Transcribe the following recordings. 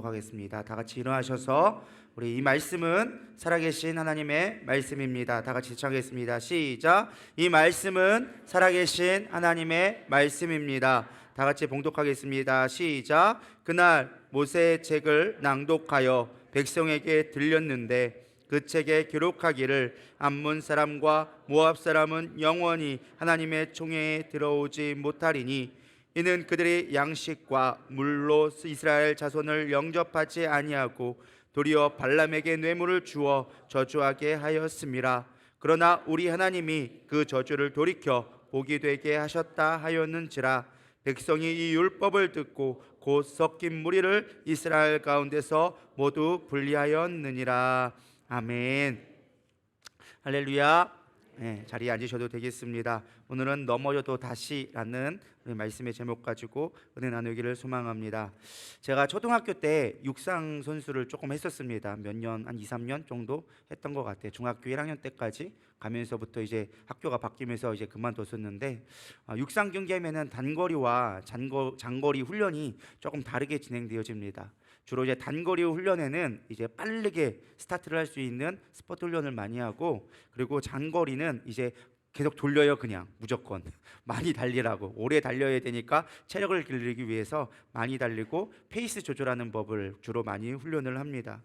하겠습니다. 다 같이 일어나셔서 우리 이 말씀은 살아계신 하나님의 말씀입니다. 다 같이 청하겠습니다. 시작. 이 말씀은 살아계신 하나님의 말씀입니다. 다 같이 봉독하겠습니다. 시작. 그날 모세의 책을 낭독하여 백성에게 들렸는데 그 책에 기록하기를 암몬 사람과 모압 사람은 영원히 하나님의 총회에 들어오지 못하리니 이는 그들이 양식과 물로 이스라엘 자손을 영접하지 아니하고 도리어 발람에게 뇌물을 주어 저주하게 하였음이라. 그러나 우리 하나님이 그 저주를 돌이켜 복이 되게 하셨다 하였는지라. 백성이 이 율법을 듣고 곧 섞인 무리를 이스라엘 가운데서 모두 분리하였느니라. 아멘. 할렐루야. 자리에 앉으셔도 되겠습니다. 오늘은 넘어져도 다시라는 말씀의 제목 가지고 은혜 나누기를 소망합니다. 제가 초등학교 때 육상 선수를 조금 했었습니다. 몇 년, 한 2, 3년 정도 했던 것 같아요. 중학교 1학년 때까지 가면서부터 이제 학교가 바뀌면서 이제 그만뒀었는데, 육상 경기하면은 단거리와 장거리 훈련이 조금 다르게 진행되어집니다. 주로 이제 단거리 훈련에는 이제 빠르게 스타트를 할 수 있는 스포트 훈련을 많이 하고, 그리고 장거리는 이제 계속 돌려요. 그냥 무조건 많이 달리라고, 오래 달려야 되니까 체력을 기르기 위해서 많이 달리고 페이스 조절하는 법을 주로 많이 훈련을 합니다.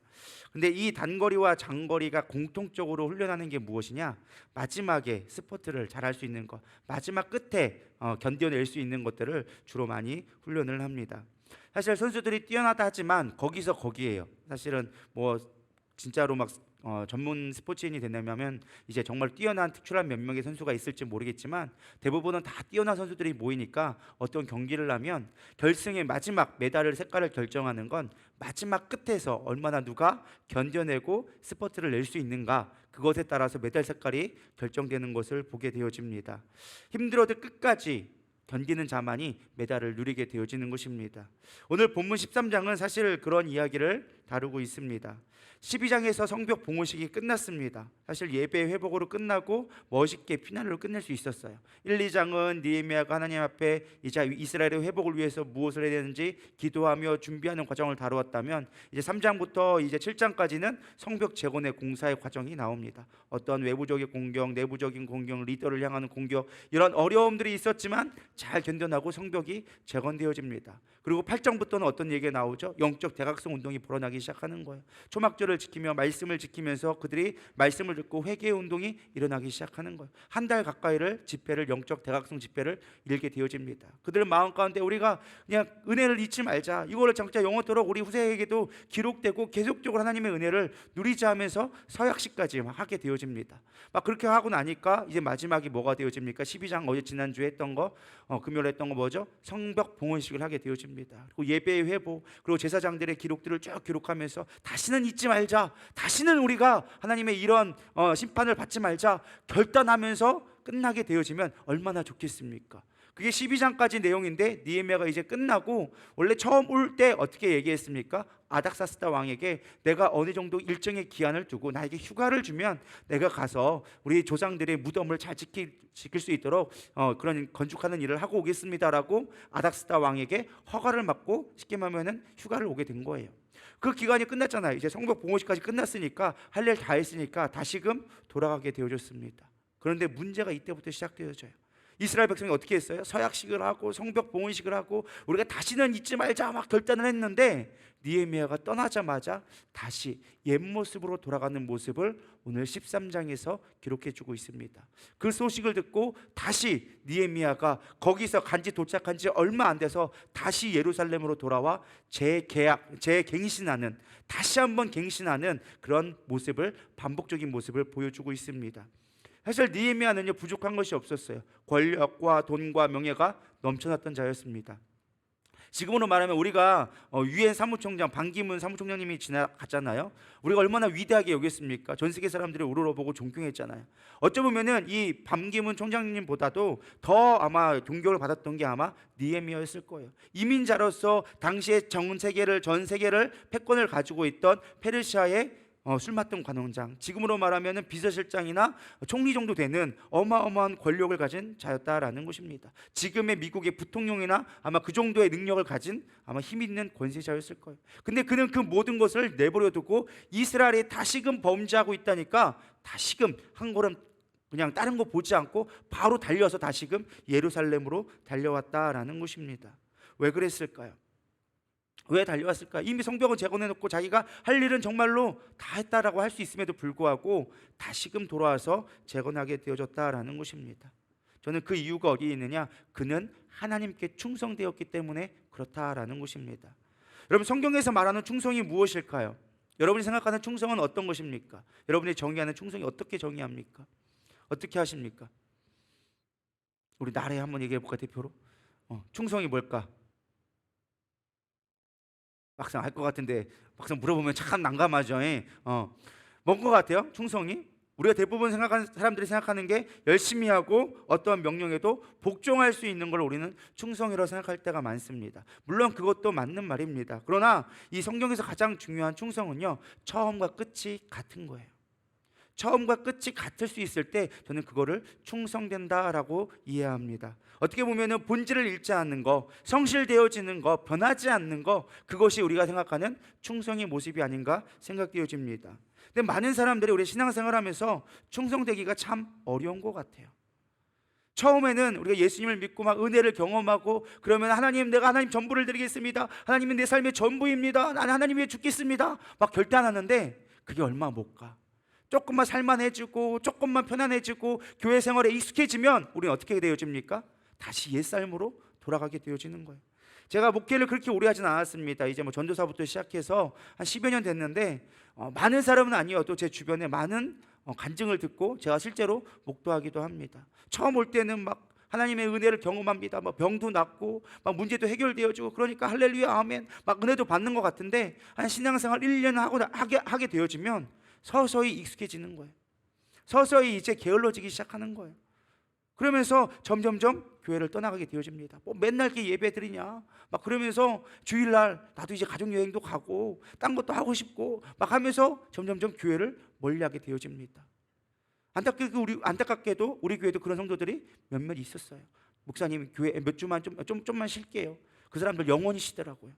근데 이 단거리와 장거리가 공통적으로 훈련하는 게 무엇이냐? 마지막에 스포트를 잘할 수 있는 것, 마지막 끝에 견뎌낼 수 있는 것들을 주로 많이 훈련을 합니다. 사실 선수들이 뛰어나다 하지만 거기서 거기에요. 사실은 뭐 진짜로 막 전문 스포츠인이 된다면 이제 정말 뛰어난 특출한 몇 명의 선수가 있을지 모르겠지만, 대부분은 다 뛰어난 선수들이 모이니까 어떤 경기를 하면 결승의 마지막 메달을 색깔을 결정하는 건 마지막 끝에서 얼마나 누가 견뎌내고 스포트를 낼 수 있는가, 그것에 따라서 메달 색깔이 결정되는 것을 보게 되어집니다. 힘들어도 끝까지 견디는 자만이 메달을 누리게 되어지는 것입니다. 오늘 본문 13장은 사실 그런 이야기를 다루고 있습니다. 12장에서 성벽 봉헌식이 끝났습니다. 사실 예배 회복으로 끝나고 멋있게 피난으로 끝낼 수 있었어요. 1, 2장은 느헤미야가 하나님 앞에 이제 이스라엘의 회복을 위해서 무엇을 해야 되는지 기도하며 준비하는 과정을 다루었다면, 이제 3장부터 이제 7장까지는 성벽 재건의 공사의 과정이 나옵니다. 어떤 외부적인 공격, 내부적인 공격, 리더를 향하는 공격, 이런 어려움들이 있었지만 잘 견뎌나고 성벽이 재건되어집니다. 그리고 8장부터는 어떤 얘기가 나오죠? 영적 대각성 운동이 벌어나기 시작하는 거예요. 초막절을 지키며 말씀을 지키면서 그들이 말씀을 듣고 회개의 운동이 일어나기 시작하는 거예요. 한 달 가까이를 집회를, 영적 대각성 집회를 일게 되어집니다. 그들 마음 가운데 우리가 그냥 은혜를 잊지 말자, 이거를 장차 영원토록 우리 후세에게도 기록되고 계속적으로 하나님의 은혜를 누리자 하면서 서약식까지 하게 되어집니다. 막 그렇게 하고 나니까 이제 마지막이 뭐가 되어집니까? 12장 어제 지난주에 했던 거, 금요일에 했던 거 뭐죠? 성벽 봉헌식을 하게 되어집니다. 그리고 예배의 회복, 그리고 제사장들의 기록들을 쭉 기록하면서 다시는 잊지 말자, 다시는 우리가 하나님의 이런 심판을 받지 말자 결단하면서 끝나게 되어지면 얼마나 좋겠습니까? 그게 12장까지 내용인데, 느헤미야가 이제 끝나고 원래 처음 올 때 어떻게 얘기했습니까? 아닥사스다 왕에게 내가 어느 정도 일정의 기한을 두고 나에게 휴가를 주면 내가 가서 우리 조상들의 무덤을 잘 지킬 수 있도록 그런 건축하는 일을 하고 오겠습니다라고 아닥사스다 왕에게 허가를 받고, 쉽게 말하면 휴가를 오게 된 거예요. 그 기간이 끝났잖아요. 이제 성벽 봉헌식까지 끝났으니까, 할 일 다 했으니까 다시금 돌아가게 되어졌습니다. 그런데 문제가 이때부터 시작되어져요. 이스라엘 백성이 어떻게 했어요? 서약식을 하고 성벽 봉헌식을 하고 우리가 다시는 잊지 말자 막 결단을 했는데, 느헤미야가 떠나자마자 다시 옛 모습으로 돌아가는 모습을 오늘 13장에서 기록해 주고 있습니다. 그 소식을 듣고 다시 느헤미야가 거기서 도착한 지 얼마 안 돼서 다시 예루살렘으로 돌아와 재갱신하는, 다시 한번 갱신하는 그런 모습을, 반복적인 모습을 보여주고 있습니다. 사실 느헤미야는요, 부족한 것이 없었어요. 권력과 돈과 명예가 넘쳐났던 자였습니다. 지금으로 말하면 우리가 유엔 사무총장 반기문 사무총장님이 지나갔잖아요. 우리가 얼마나 위대하게 여겼습니까? 전 세계 사람들이 우러러보고 존경했잖아요. 어쩌면은 이 반기문 총장님보다도 더 아마 존경을 받았던 게 아마 느헤미야였을 거예요. 이민자로서 당시에 전 세계를 패권을 가지고 있던 페르시아의 술 맡던 관원장, 지금으로 말하면 비서실장이나 총리 정도 되는 어마어마한 권력을 가진 자였다라는 것입니다. 지금의 미국의 부통령이나 아마 그 정도의 능력을 가진 아마 힘 있는 권세자였을 거예요. 근데 그는 그 모든 것을 내버려 두고 이스라엘이 다시금 범죄하고 있다니까 다시금 한 걸음 그냥 다른 거 보지 않고 바로 달려서 다시금 예루살렘으로 달려왔다라는 것입니다. 왜 그랬을까요? 왜 달려왔을까? 이미 성벽은 재건해놓고 자기가 할 일은 정말로 다 했다라고 할 수 있음에도 불구하고 다시금 돌아와서 재건하게 되어졌다라는 것입니다. 저는 그 이유가 어디에 있느냐? 그는 하나님께 충성되었기 때문에 그렇다라는 것입니다. 여러분, 성경에서 말하는 충성이 무엇일까요? 여러분이 생각하는 충성은 어떤 것입니까? 여러분이 정의하는 충성이 어떻게 정의합니까? 어떻게 하십니까? 우리 나라에 한번 얘기해 볼까, 대표로? 충성이 뭘까? 막상 알 것 같은데 막상 물어보면 참 난감하죠. 뭔 것 같아요? 충성이? 우리가 대부분 생각하는 사람들이 생각하는 게 열심히 하고 어떠한 명령에도 복종할 수 있는 걸 우리는 충성이라고 생각할 때가 많습니다. 물론 그것도 맞는 말입니다. 그러나 이 성경에서 가장 중요한 충성은요, 처음과 끝이 같은 거예요. 처음과 끝이 같을 수 있을 때 저는 그거를 충성된다라고 이해합니다. 어떻게 보면 본질을 잃지 않는 거, 성실되어지는 거, 변하지 않는 거, 그것이 우리가 생각하는 충성의 모습이 아닌가 생각되어집니다. 근데 많은 사람들이 우리 신앙생활하면서 충성되기가 참 어려운 것 같아요. 처음에는 우리가 예수님을 믿고 막 은혜를 경험하고 그러면 하나님, 내가 하나님 전부를 드리겠습니다, 하나님은 내 삶의 전부입니다, 나는 하나님 위해 죽겠습니다 막 결단하는데 그게 얼마 못 가. 조금만 살만해지고 조금만 편안해지고 교회 생활에 익숙해지면 우리는 어떻게 되어집니까? 다시 옛삶으로 돌아가게 되어지는 거예요. 제가 목회를 그렇게 오래 하진 않았습니다. 이제 뭐 전도사부터 시작해서 한 10여 년 됐는데 많은 사람은 아니어도 제 주변에 많은 간증을 듣고 제가 실제로 목도하기도 합니다. 처음 올 때는 막 하나님의 은혜를 경험합니다. 뭐 병도 낫고 막 문제도 해결되어지고 그러니까 할렐루야 아멘 막 은혜도 받는 것 같은데 한 신앙생활 1년 하게 되어지면 서서히 익숙해지는 거예요. 서서히 이제 게을러지기 시작하는 거예요. 그러면서 점점점 교회를 떠나가게 되어집니다. 뭐 맨날 이렇게 예배 드리냐 막 그러면서 주일날 나도 이제 가족여행도 가고 딴 것도 하고 싶고 막 하면서 점점점 교회를 멀리하게 되어집니다. 안타깝게도 우리 교회도 그런 성도들이 몇몇 있었어요. 목사님 교회 몇 주만 좀만 쉴게요. 그 사람들 영원히 쉬더라고요.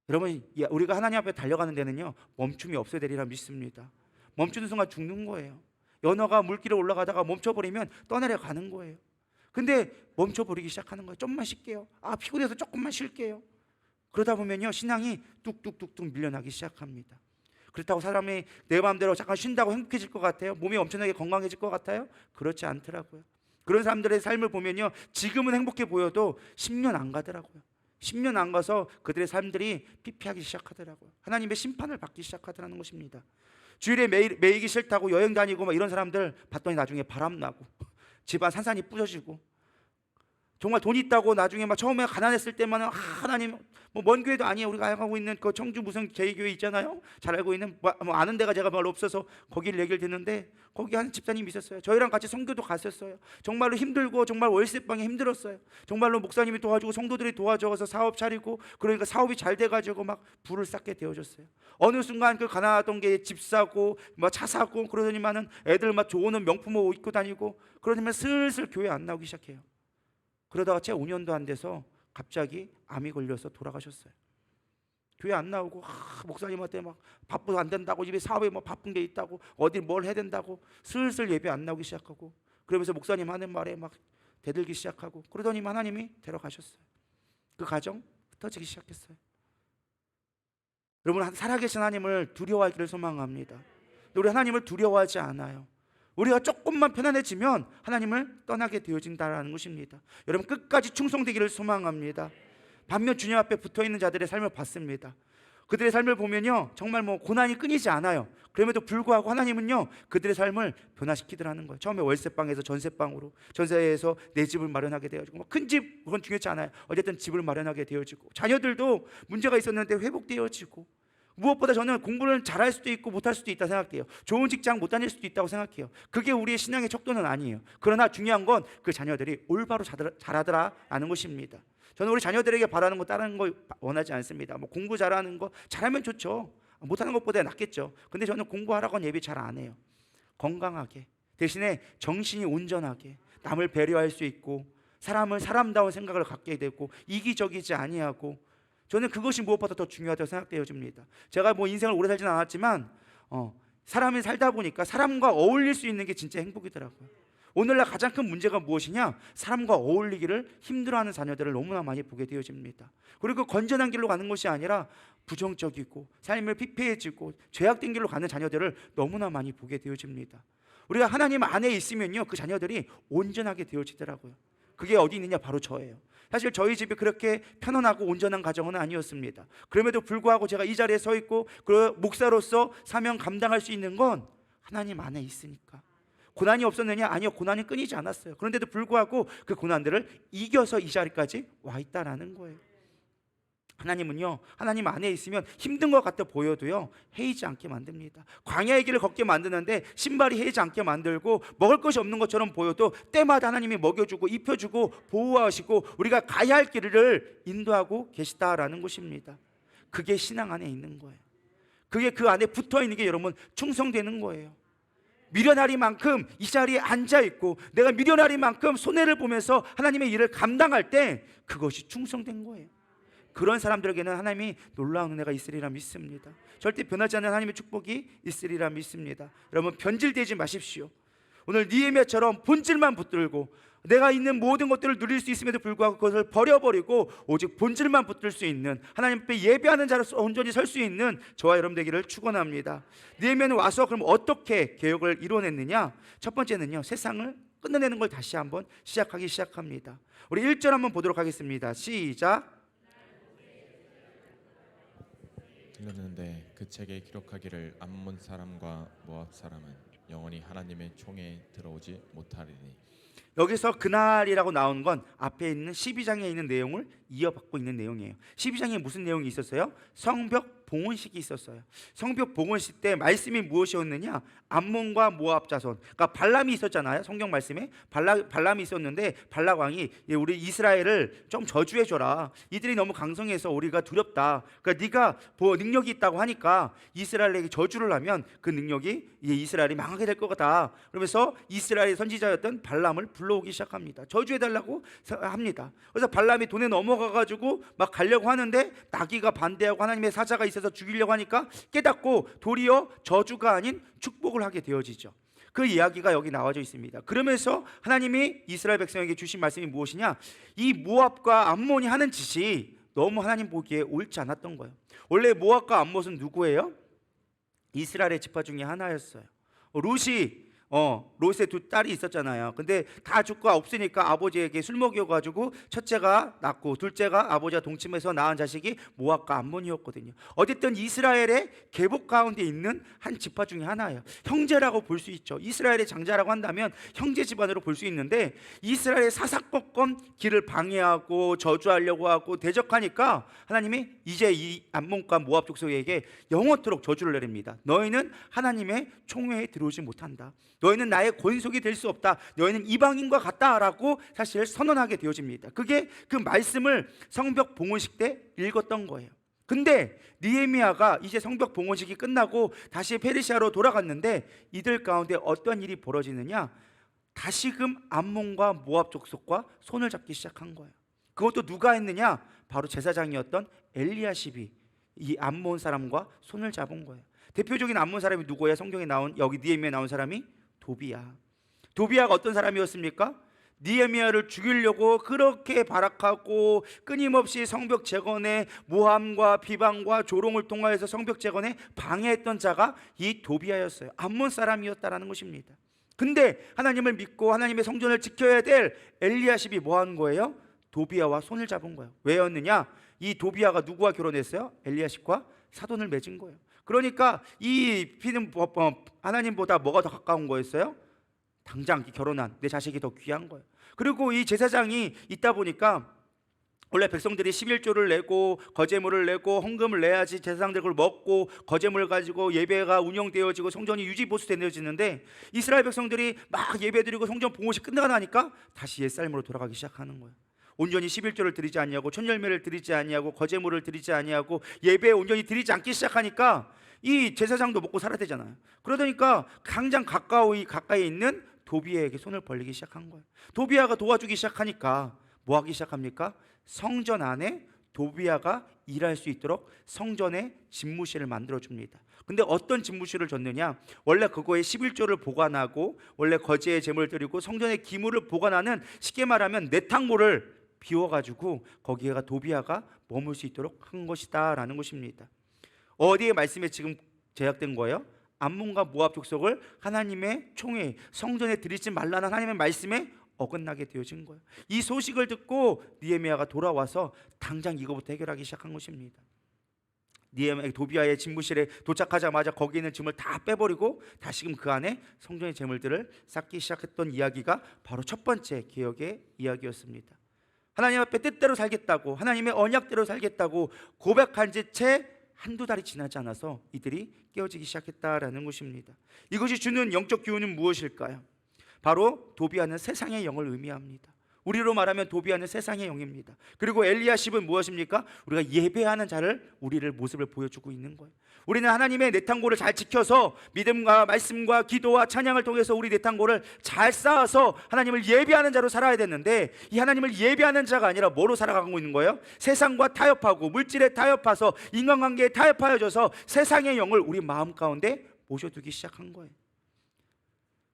여러분, 우리가 하나님 앞에 달려가는 데는요 멈춤이 없어야 되리라 믿습니다. 멈추는 순간 죽는 거예요. 연어가 물길에 올라가다가 멈춰버리면 떠내려가는 거예요. 근데 멈춰버리기 시작하는 거예요. 좀만 쉴게요. 피곤해서 조금만 쉴게요. 그러다 보면요 신앙이 뚝뚝뚝뚝 밀려나기 시작합니다. 그렇다고 사람이 내 마음대로 잠깐 쉰다고 행복해질 것 같아요? 몸이 엄청나게 건강해질 것 같아요? 그렇지 않더라고요. 그런 사람들의 삶을 보면요 지금은 행복해 보여도 10년 안 가더라고요. 10년 안 가서 그들의 삶들이 피폐하기 시작하더라고요. 하나님의 심판을 받기 시작하더라는 것입니다. 주일에 매이기 싫다고 여행 다니고 막 이런 사람들 봤더니 나중에 바람나고 집안 산산이 부서지고 정말 돈 있다고 나중에 막 처음에 가난했을 때만 하나님 뭐 먼 교회도 아니에요. 우리가 알고 있는 그 청주 무슨 제2교회 있잖아요. 잘 알고 있는 뭐 아는 데가 제가 별로 없어서 거기를 얘기를 듣는데 거기 한 집사님이 있었어요. 저희랑 같이 선교도 갔었어요. 정말로 힘들고 정말 월세방이 힘들었어요. 정말로 목사님이 도와주고 성도들이 도와줘서 사업 차리고 그러니까 사업이 잘 돼가지고 막 부를 쌓게 되어졌어요. 어느 순간 그 가난하던 게 집 사고 뭐 차 사고 그러더니만은 애들 막 좋은 명품 옷 입고 다니고 그러더니만 슬슬 교회 안 나오기 시작해요. 그러다가 채 5년도 안 돼서 갑자기 암이 걸려서 돌아가셨어요. 교회 안 나오고 목사님한테 막 바쁘도 안 된다고 집에 사업에 뭐 바쁜 게 있다고 어디 뭘 해야 된다고 슬슬 예배 안 나오기 시작하고 그러면서 목사님 하는 말에 막 대들기 시작하고 그러더니 하나님이 데려가셨어요. 그 가정 흩어지기 시작했어요. 여러분 살아계신 하나님을 두려워하기를 소망합니다. 우리 하나님을 두려워하지 않아요. 우리가 조금만 편안해지면 하나님을 떠나게 되어진다는 것입니다. 여러분 끝까지 충성되기를 소망합니다. 반면 주님 앞에 붙어있는 자들의 삶을 봤습니다. 그들의 삶을 보면요 정말 뭐 고난이 끊이지 않아요. 그럼에도 불구하고 하나님은요 그들의 삶을 변화시키더라는 거예요. 처음에 월세방에서 전세방으로, 전세에서 내 집을 마련하게 되어지고 큰 집 그건 중요치 않아요. 어쨌든 집을 마련하게 되어지고 자녀들도 문제가 있었는데 회복되어지고 무엇보다 저는 공부를 잘할 수도 있고 못할 수도 있다 생각해요. 좋은 직장 못 다닐 수도 있다고 생각해요. 그게 우리의 신앙의 척도는 아니에요. 그러나 중요한 건 그 자녀들이 올바로 잘하더라라는 것입니다. 저는 우리 자녀들에게 바라는 거 다른 거 원하지 않습니다. 뭐 공부 잘하는 거 잘하면 좋죠. 못하는 것보다 낫겠죠. 근데 저는 공부하라고는 예배 잘 안 해요. 건강하게, 대신에 정신이 온전하게 남을 배려할 수 있고 사람은 사람다운 생각을 갖게 되고 이기적이지 아니하고, 저는 그것이 무엇보다 더 중요하다고 생각되어집니다. 제가 뭐 인생을 오래 살지는 않았지만 사람이 살다 보니까 사람과 어울릴 수 있는 게 진짜 행복이더라고요. 오늘날 가장 큰 문제가 무엇이냐? 사람과 어울리기를 힘들어하는 자녀들을 너무나 많이 보게 되어집니다. 그리고 건전한 길로 가는 것이 아니라 부정적이고 삶을 피폐해지고 죄악된 길로 가는 자녀들을 너무나 많이 보게 되어집니다. 우리가 하나님 안에 있으면요, 그 자녀들이 온전하게 되어지더라고요. 그게 어디 있느냐? 바로 저예요. 사실 저희 집이 그렇게 편안하고 온전한 가정은 아니었습니다. 그럼에도 불구하고 제가 이 자리에 서 있고 그 목사로서 사명 감당할 수 있는 건 하나님 안에 있으니까. 고난이 없었느냐? 아니요, 고난이 끊이지 않았어요. 그런데도 불구하고 그 고난들을 이겨서 이 자리까지 와 있다라는 거예요. 하나님은요, 하나님 안에 있으면 힘든 것 같아 보여도요 헤이지 않게 만듭니다. 광야의 길을 걷게 만드는데 신발이 헤이지 않게 만들고, 먹을 것이 없는 것처럼 보여도 때마다 하나님이 먹여주고 입혀주고 보호하시고 우리가 가야 할 길을 인도하고 계시다라는 것입니다. 그게 신앙 안에 있는 거예요. 그게 그 안에 붙어 있는 게 여러분 충성되는 거예요. 미련하리만큼 이 자리에 앉아있고 내가 미련하리만큼 손해를 보면서 하나님의 일을 감당할 때 그것이 충성된 거예요. 그런 사람들에게는 하나님이 놀라운 은혜가 있으리라 믿습니다. 절대 변하지 않는 하나님의 축복이 있으리라 믿습니다. 여러분, 변질되지 마십시오. 오늘 느헤미야처럼 본질만 붙들고 내가 있는 모든 것들을 누릴 수 있음에도 불구하고 그것을 버려버리고 오직 본질만 붙들 수 있는, 하나님 앞에 예배하는 자로서 온전히 설 수 있는 저와 여러분 되기를 축원합니다. 느헤미야는 와서 그럼 어떻게 개혁을 이뤄냈느냐? 첫 번째는요, 세상을 끝내내는 걸 다시 한번 시작합니다. 우리 1절 한번 보도록 하겠습니다. 시작. 들렸는데 그 책에 기록하기를 암몬 사람과 모압 사람은 영원히 하나님의 총에 들어오지 못하리니. 여기서 그날이라고 나온 건 앞에 있는 12장에 있는 내용을 이어받고 있는 내용이에요. 12장에 무슨 내용이 있었어요? 성벽 봉헌식이 있었어요. 성벽 봉헌식 때 말씀이 무엇이었느냐? 암몬과 모압 자손, 그러니까 발람이 있었잖아요. 성경 말씀에 발람이 있었는데 발락 왕이 우리 이스라엘을 좀 저주해줘라. 이들이 너무 강성해서 우리가 두렵다. 그러니까 네가 능력이 있다고 하니까 이스라엘에게 저주를 하면 그 능력이 이스라엘이 망하게 될 것 같다. 그러면서 이스라엘의 선지자였던 발람을 불러오기 시작합니다. 저주해달라고 합니다. 그래서 발람이 돈에 넘어가가지고 막 가려고 하는데 나귀가 반대하고 하나님의 사자가 있어서 죽이려고 하니까 깨닫고 도리어 저주가 아닌 축복을 하게 되어지죠. 그 이야기가 여기 나와져 있습니다. 그러면서 하나님이 이스라엘 백성에게 주신 말씀이 무엇이냐? 이 모압과 암몬이 하는 짓이 너무 하나님 보기에 옳지 않았던 거예요. 원래 모압과 암몬은 누구예요? 이스라엘의 지파 중에 하나였어요. 롯의 두 딸이 있었잖아요. 근데 다 죽고 없으니까 아버지에게 술 먹여가지고 첫째가 낳고 둘째가 아버지와 동침해서 낳은 자식이 모압과 암몬이었거든요. 어쨌든 이스라엘의 계복 가운데 있는 한 지파 중에 하나예요. 형제라고 볼 수 있죠. 이스라엘의 장자라고 한다면 형제 집안으로 볼 수 있는데 이스라엘의 사사건건 길을 방해하고 저주하려고 하고 대적하니까 하나님이 이제 이 암몬과 모압 족속에게 영원토록 저주를 내립니다. 너희는 하나님의 총회에 들어오지 못한다. 너희는 나의 권속이 될 수 없다. 너희는 이방인과 같다라고 사실 선언하게 되어집니다. 그게 그 말씀을 성벽 봉헌식 때 읽었던 거예요. 근데 느헤미야가 이제 성벽 봉헌식이 끝나고 다시 페르시아로 돌아갔는데 이들 가운데 어떤 일이 벌어지느냐? 다시금 암몬과 모압 족속과 손을 잡기 시작한 거예요. 그것도 누가 했느냐? 바로 제사장이었던 엘리야십이 이 암몬 사람과 손을 잡은 거예요. 대표적인 암몬 사람이 누구예요? 성경에 나온, 여기 느헤미야에 나온 사람이 도비야가 어떤 사람이었습니까? 느헤미야를 죽이려고 그렇게 발악하고 끊임없이 성벽 재건에 모함과 비방과 조롱을 통하여서 성벽 재건에 방해했던 자가 이 도비야였어요. 암몬 사람이었다라는 것입니다. 근데 하나님을 믿고 하나님의 성전을 지켜야 될 엘리야십이 뭐 한 거예요? 도비야와 손을 잡은 거예요. 왜였느냐? 이 도비야가 누구와 결혼했어요? 엘리야십과 사돈을 맺은 거예요. 그러니까 이 피는 하나님보다 뭐가 더 가까운 거였어요? 당장 결혼한 내 자식이 더 귀한 거예요. 그리고 이 제사장이 있다 보니까 원래 백성들이 11조를 내고 거제물을 내고 헌금을 내야지 제사장들 그걸 먹고 거제물을 가지고 예배가 운영되어지고 성전이 유지보수되어지는데 이스라엘 백성들이 막 예배드리고 성전 봉헌식 끝나고 나니까 다시 옛삶으로 돌아가기 시작하는 거예요. 온전히 11조를 드리지 않냐고, 천열매를 드리지 않냐고, 거제물을 드리지 않냐고, 예배에 온전히 드리지 않기 시작하니까 이 제사장도 먹고 살아야 되잖아요. 그러니까 당장 가까이 있는 도비아에게 손을 벌리기 시작한 거예요. 도비아가 도와주기 시작하니까 뭐 하기 시작합니까? 성전 안에 도비아가 일할 수 있도록 성전에 집무실을 만들어 줍니다. 근데 어떤 집무실을 줬느냐? 원래 그거에 11조를 보관하고 원래 거제의 제물을 드리고 성전의 기물을 보관하는, 쉽게 말하면 내탕고를 비워가지고 거기에가 도비아가 머물 수 있도록 한 것이다 라는 것입니다. 어디에 말씀에 지금 제약된 거예요? 암몬과 모압 족속을 하나님의 총회, 성전에 들이지 말라는 하나님의 말씀에 어긋나게 되어진 거예요. 이 소식을 듣고 느헤미야가 돌아와서 당장 이거부터 해결하기 시작한 것입니다. 느헤미야 도비아의 집무실에 도착하자마자 거기 있는 짐을 다 빼버리고 다시금 그 안에 성전의 재물들을 쌓기 시작했던 이야기가 바로 첫 번째 개혁의 이야기였습니다. 하나님 앞에 뜻대로 살겠다고, 하나님의 언약대로 살겠다고 고백한 지 채 한두 달이 지나지 않아서 이들이 깨어지기 시작했다라는 것입니다. 이것이 주는 영적 교훈은 무엇일까요? 바로 도비아는 세상의 영을 의미합니다. 우리로 말하면 도비아는 세상의 영입니다. 그리고 엘리야십은 무엇입니까? 우리가 예배하는 자를, 우리를 모습을 보여주고 있는 거예요. 우리는 하나님의 내탕고를 잘 지켜서 믿음과 말씀과 기도와 찬양을 통해서 우리 내탕고를 잘 쌓아서 하나님을 예배하는 자로 살아야 되는데, 이 하나님을 예배하는 자가 아니라 뭐로 살아가고 있는 거예요? 세상과 타협하고 물질에 타협해서 인간관계에 타협하여져서 세상의 영을 우리 마음 가운데 모셔두기 시작한 거예요.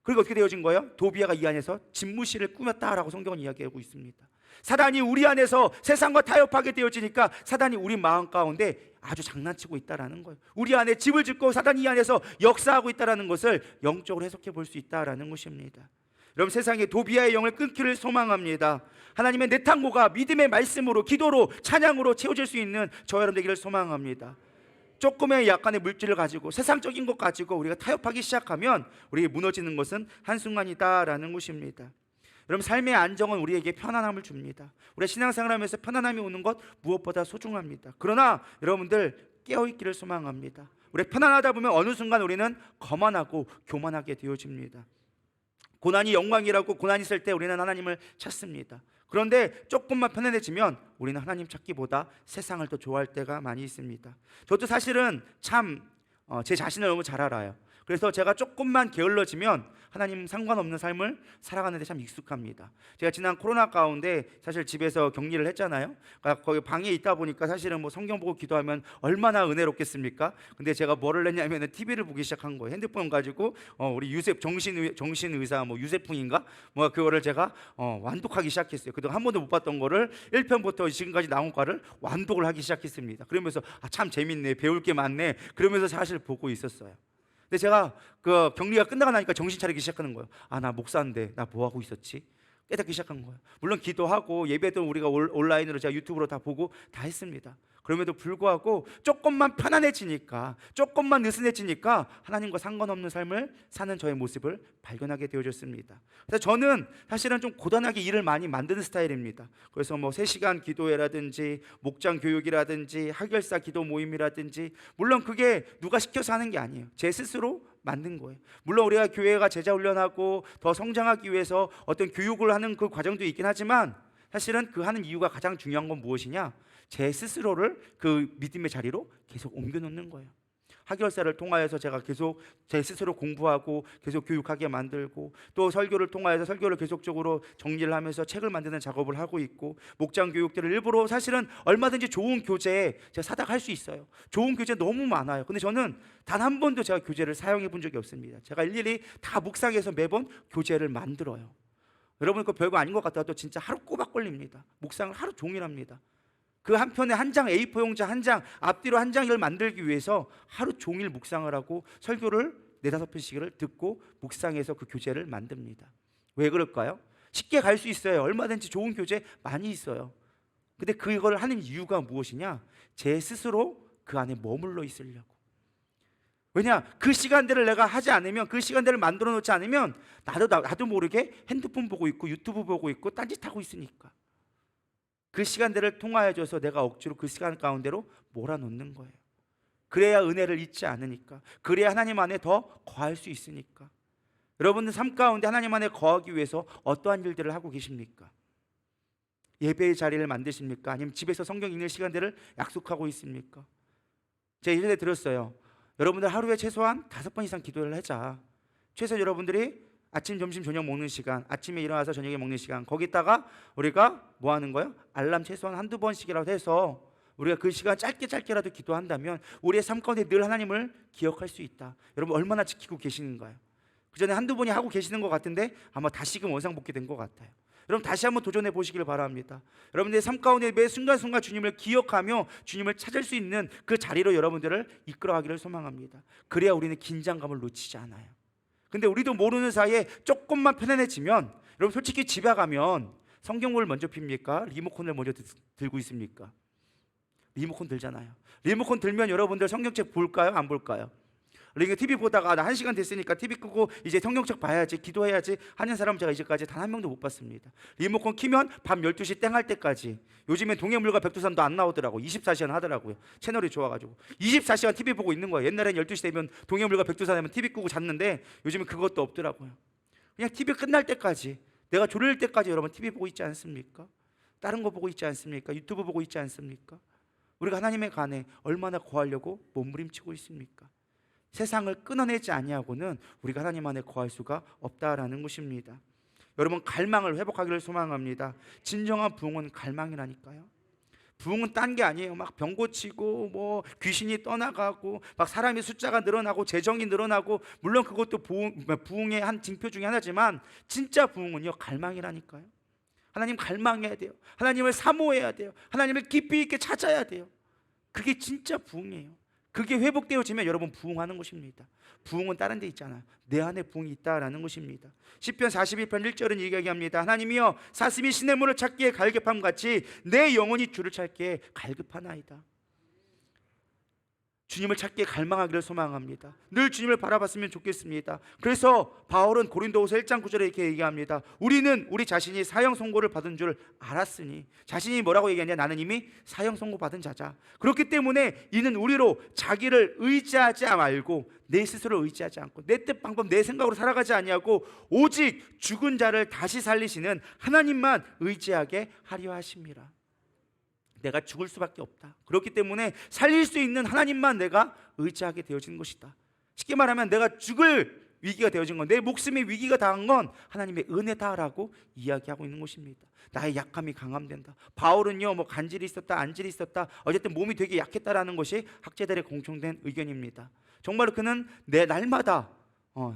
그리고 어떻게 되어진 거예요? 도비아가 이 안에서 집무실을 꾸몄다라고 성경은 이야기하고 있습니다. 사단이 우리 안에서 세상과 타협하게 되어지니까 사단이 우리 마음 가운데 아주 장난치고 있다라는 거예요. 우리 안에 집을 짓고 사단이 이 안에서 역사하고 있다라는 것을 영적으로 해석해 볼 수 있다라는 것입니다. 여러분, 세상에 도비아의 영을 끊기를 소망합니다. 하나님의 내탕고가 믿음의 말씀으로, 기도로, 찬양으로 채워질 수 있는 저 여러분 되기를 소망합니다. 조금의 약간의 물질을 가지고, 세상적인 것 가지고 우리가 타협하기 시작하면 우리에게 무너지는 것은 한순간이다라는 것입니다. 여러분, 삶의 안정은 우리에게 편안함을 줍니다. 우리가 신앙생활하면서 편안함이 오는 것 무엇보다 소중합니다. 그러나 여러분들 깨어있기를 소망합니다. 우리가 편안하다 보면 어느 순간 우리는 거만하고 교만하게 되어집니다. 고난이 영광이라고 고난이 있을 때 우리는 하나님을 찾습니다. 그런데 조금만 편안해지면 우리는 하나님 찾기보다 세상을 더 좋아할 때가 많이 있습니다. 저도 사실은 참 제 자신을 너무 잘 알아요. 그래서 제가 조금만 게을러지면 하나님 상관없는 삶을 살아가는 데 참 익숙합니다. 제가 지난 코로나 가운데 사실 집에서 격리를 했잖아요. 그러니까 거기 방에 있다 보니까 사실은 뭐 성경 보고 기도하면 얼마나 은혜롭겠습니까? 근데 제가 뭐를 했냐면 TV를 보기 시작한 거예요. 핸드폰 가지고 우리 유셉 정신의사 뭐 유세풍인가? 뭐 그거를 제가 완독하기 시작했어요. 그동안 한 번도 못 봤던 거를 1편부터 지금까지 나온 거를 완독을 하기 시작했습니다. 그러면서 참 재밌네, 배울 게 많네, 그러면서 사실 보고 있었어요. 근데 제가 그 격리가 끝나고 나니까 정신 차리기 시작하는 거예요. 나 목사인데 나 뭐 하고 있었지? 깨닫기 시작한 거예요. 물론 기도하고 예배도 우리가 온라인으로 제가 유튜브로 다 보고 다 했습니다. 그럼에도 불구하고 조금만 편안해지니까, 조금만 느슨해지니까 하나님과 상관없는 삶을 사는 저의 모습을 발견하게 되어졌습니다. 그래서 저는 사실은 좀 고단하게 일을 많이 만드는 스타일입니다. 그래서 뭐 3시간 기도회라든지 목장 교육이라든지 학열사 기도 모임이라든지, 물론 그게 누가 시켜서 하는 게 아니에요. 제 스스로 만든 거예요. 물론 우리가 교회가 제자 훈련하고 더 성장하기 위해서 어떤 교육을 하는 그 과정도 있긴 하지만, 사실은 그 하는 이유가 가장 중요한 건 무엇이냐? 제 스스로를 그 믿음의 자리로 계속 옮겨 놓는 거예요. 학열사를 통하여서 제가 계속 제 스스로 공부하고 계속 교육하게 만들고, 또 설교를 통하여서 설교를 계속적으로 정리를 하면서 책을 만드는 작업을 하고 있고, 목장 교육들을 일부러, 사실은 얼마든지 좋은 교재 제가 사다 갈 수 있어요. 좋은 교재 너무 많아요. 근데 저는 단 한 번도 제가 교재를 사용해 본 적이 없습니다. 제가 일일이 다 묵상해서 매번 교재를 만들어요. 여러분, 그거 별거 아닌 것 같아도 진짜 하루 꼬박 걸립니다. 묵상을 하루 종일 합니다. 그 한 편에 한 장 A4 용지 한 장, 앞뒤로 한 장을 만들기 위해서 하루 종일 묵상을 하고 설교를 4-5편씩을 듣고 묵상해서 그 교재를 만듭니다. 왜 그럴까요? 쉽게 갈 수 있어요. 얼마든지 좋은 교재 많이 있어요. 근데 그걸 하는 이유가 무엇이냐? 제 스스로 그 안에 머물러 있으려고. 왜냐? 그 시간대를 내가 하지 않으면, 그 시간대를 만들어 놓지 않으면 나도 모르게 핸드폰 보고 있고 유튜브 보고 있고 딴짓하고 있으니까. 그 시간대를 통하여줘서 내가 억지로 그 시간 가운데로 몰아놓는 거예요. 그래야 은혜를 잊지 않으니까, 그래야 하나님 안에 더 거할 수 있으니까. 여러분들 삶 가운데 하나님 안에 거하기 위해서 어떠한 일들을 하고 계십니까? 예배의 자리를 만드십니까? 아니면 집에서 성경 읽는 시간대를 약속하고 있습니까? 제가 예전에 들었어요. 여러분들 하루에 최소한 5번 이상 기도를 하자. 최소 여러분들이 아침, 점심, 저녁 먹는 시간, 아침에 일어나서 저녁에 먹는 시간, 거기다가 우리가 뭐 하는 거예요? 알람 최소한 한두 번씩이라도 해서 우리가 그 시간 짧게라도 기도한다면 우리의 삶 가운데 늘 하나님을 기억할 수 있다. 여러분 얼마나 지키고 계시는가요? 그 전에 한두 번이 하고 계시는 것 같은데 아마 다시금 원상복귀된 것 같아요. 여러분 다시 한번 도전해 보시길 바랍니다. 여러분들의 삶 가운데 매 순간순간 주님을 기억하며 주님을 찾을 수 있는 그 자리로 여러분들을 이끌어가기를 소망합니다. 그래야 우리는 긴장감을 놓치지 않아요. 근데 우리도 모르는 사이에 조금만 편안해지면, 여러분 솔직히 집에 가면 성경을 먼저 핍니까? 리모컨을 먼저 들고 있습니까? 리모컨 들잖아요. 리모컨 들면 여러분들 성경책 볼까요? 안 볼까요? 그러니까 TV 보다가 나 1시간 됐으니까 TV 끄고 이제 성경책 봐야지, 기도해야지 하는 사람 제가 이제까지 단 한 명도 못 봤습니다. 리모컨 키면 밤 12시 땡 할 때까지. 요즘엔 동해물과 백두산도 안 나오더라고. 24시간 하더라고요. 채널이 좋아가지고 24시간 TV 보고 있는 거예요. 옛날엔 12시 되면 동해물과 백두산 하면 TV 끄고 잤는데 요즘은 그것도 없더라고요. 그냥 TV 끝날 때까지, 내가 졸릴 때까지 여러분 TV 보고 있지 않습니까? 다른 거 보고 있지 않습니까? 유튜브 보고 있지 않습니까? 우리가 하나님의 간에 얼마나 거하려고 몸부림치고 있습니까? 세상을 끊어내지 아니하고는 우리가 하나님 안에 거할 수가 없다라는 것입니다. 여러분 갈망을 회복하기를 소망합니다. 진정한 부흥은 갈망이라니까요. 부흥은 딴 게 아니에요. 막 병 고치고 뭐 귀신이 떠나가고 막 사람의 숫자가 늘어나고 재정이 늘어나고, 물론 그것도 부흥의 한 징표 중에 하나지만 진짜 부흥은요 갈망이라니까요. 하나님 갈망해야 돼요. 하나님을 사모해야 돼요. 하나님을 깊이 있게 찾아야 돼요. 그게 진짜 부흥이에요. 그게 회복되어지면 여러분 부흥하는 것입니다. 부흥은 다른 데 있잖아요. 내 안에 부흥이 있다라는 것입니다. 시편 42편 1절은 이야기합니다. 하나님이여 사슴이 시냇물을 찾기에 갈급함 같이 내 영혼이 주를 찾기에 갈급하나이다. 주님을 찾기에 갈망하기를 소망합니다. 늘 주님을 바라봤으면 좋겠습니다. 그래서 바울은 고린도후서 1장 9절에 이렇게 얘기합니다. 우리는 우리 자신이 사형 선고를 받은 줄 알았으니, 자신이 뭐라고 얘기하냐? 나는 이미 사형 선고 받은 자자. 그렇기 때문에 이는 우리로 자기를 의지하지 말고, 내 스스로 의지하지 않고 내 뜻 방법 내 생각으로 살아가지 아니하고 오직 죽은 자를 다시 살리시는 하나님만 의지하게 하려 하심이라. 내가 죽을 수밖에 없다. 그렇기 때문에 살릴 수 있는 하나님만 내가 의지하게 되어지는 것이다. 쉽게 말하면 내가 죽을 위기가 되어진 건, 내 목숨의 위기가 당한 건 하나님의 은혜다라고 이야기하고 있는 것입니다. 나의 약함이 강함된다. 바울은요 뭐 간질이 있었다 안질이 있었다, 어쨌든 몸이 되게 약했다라는 것이 학자들의 공통된 의견입니다. 정말로 그는 내 날마다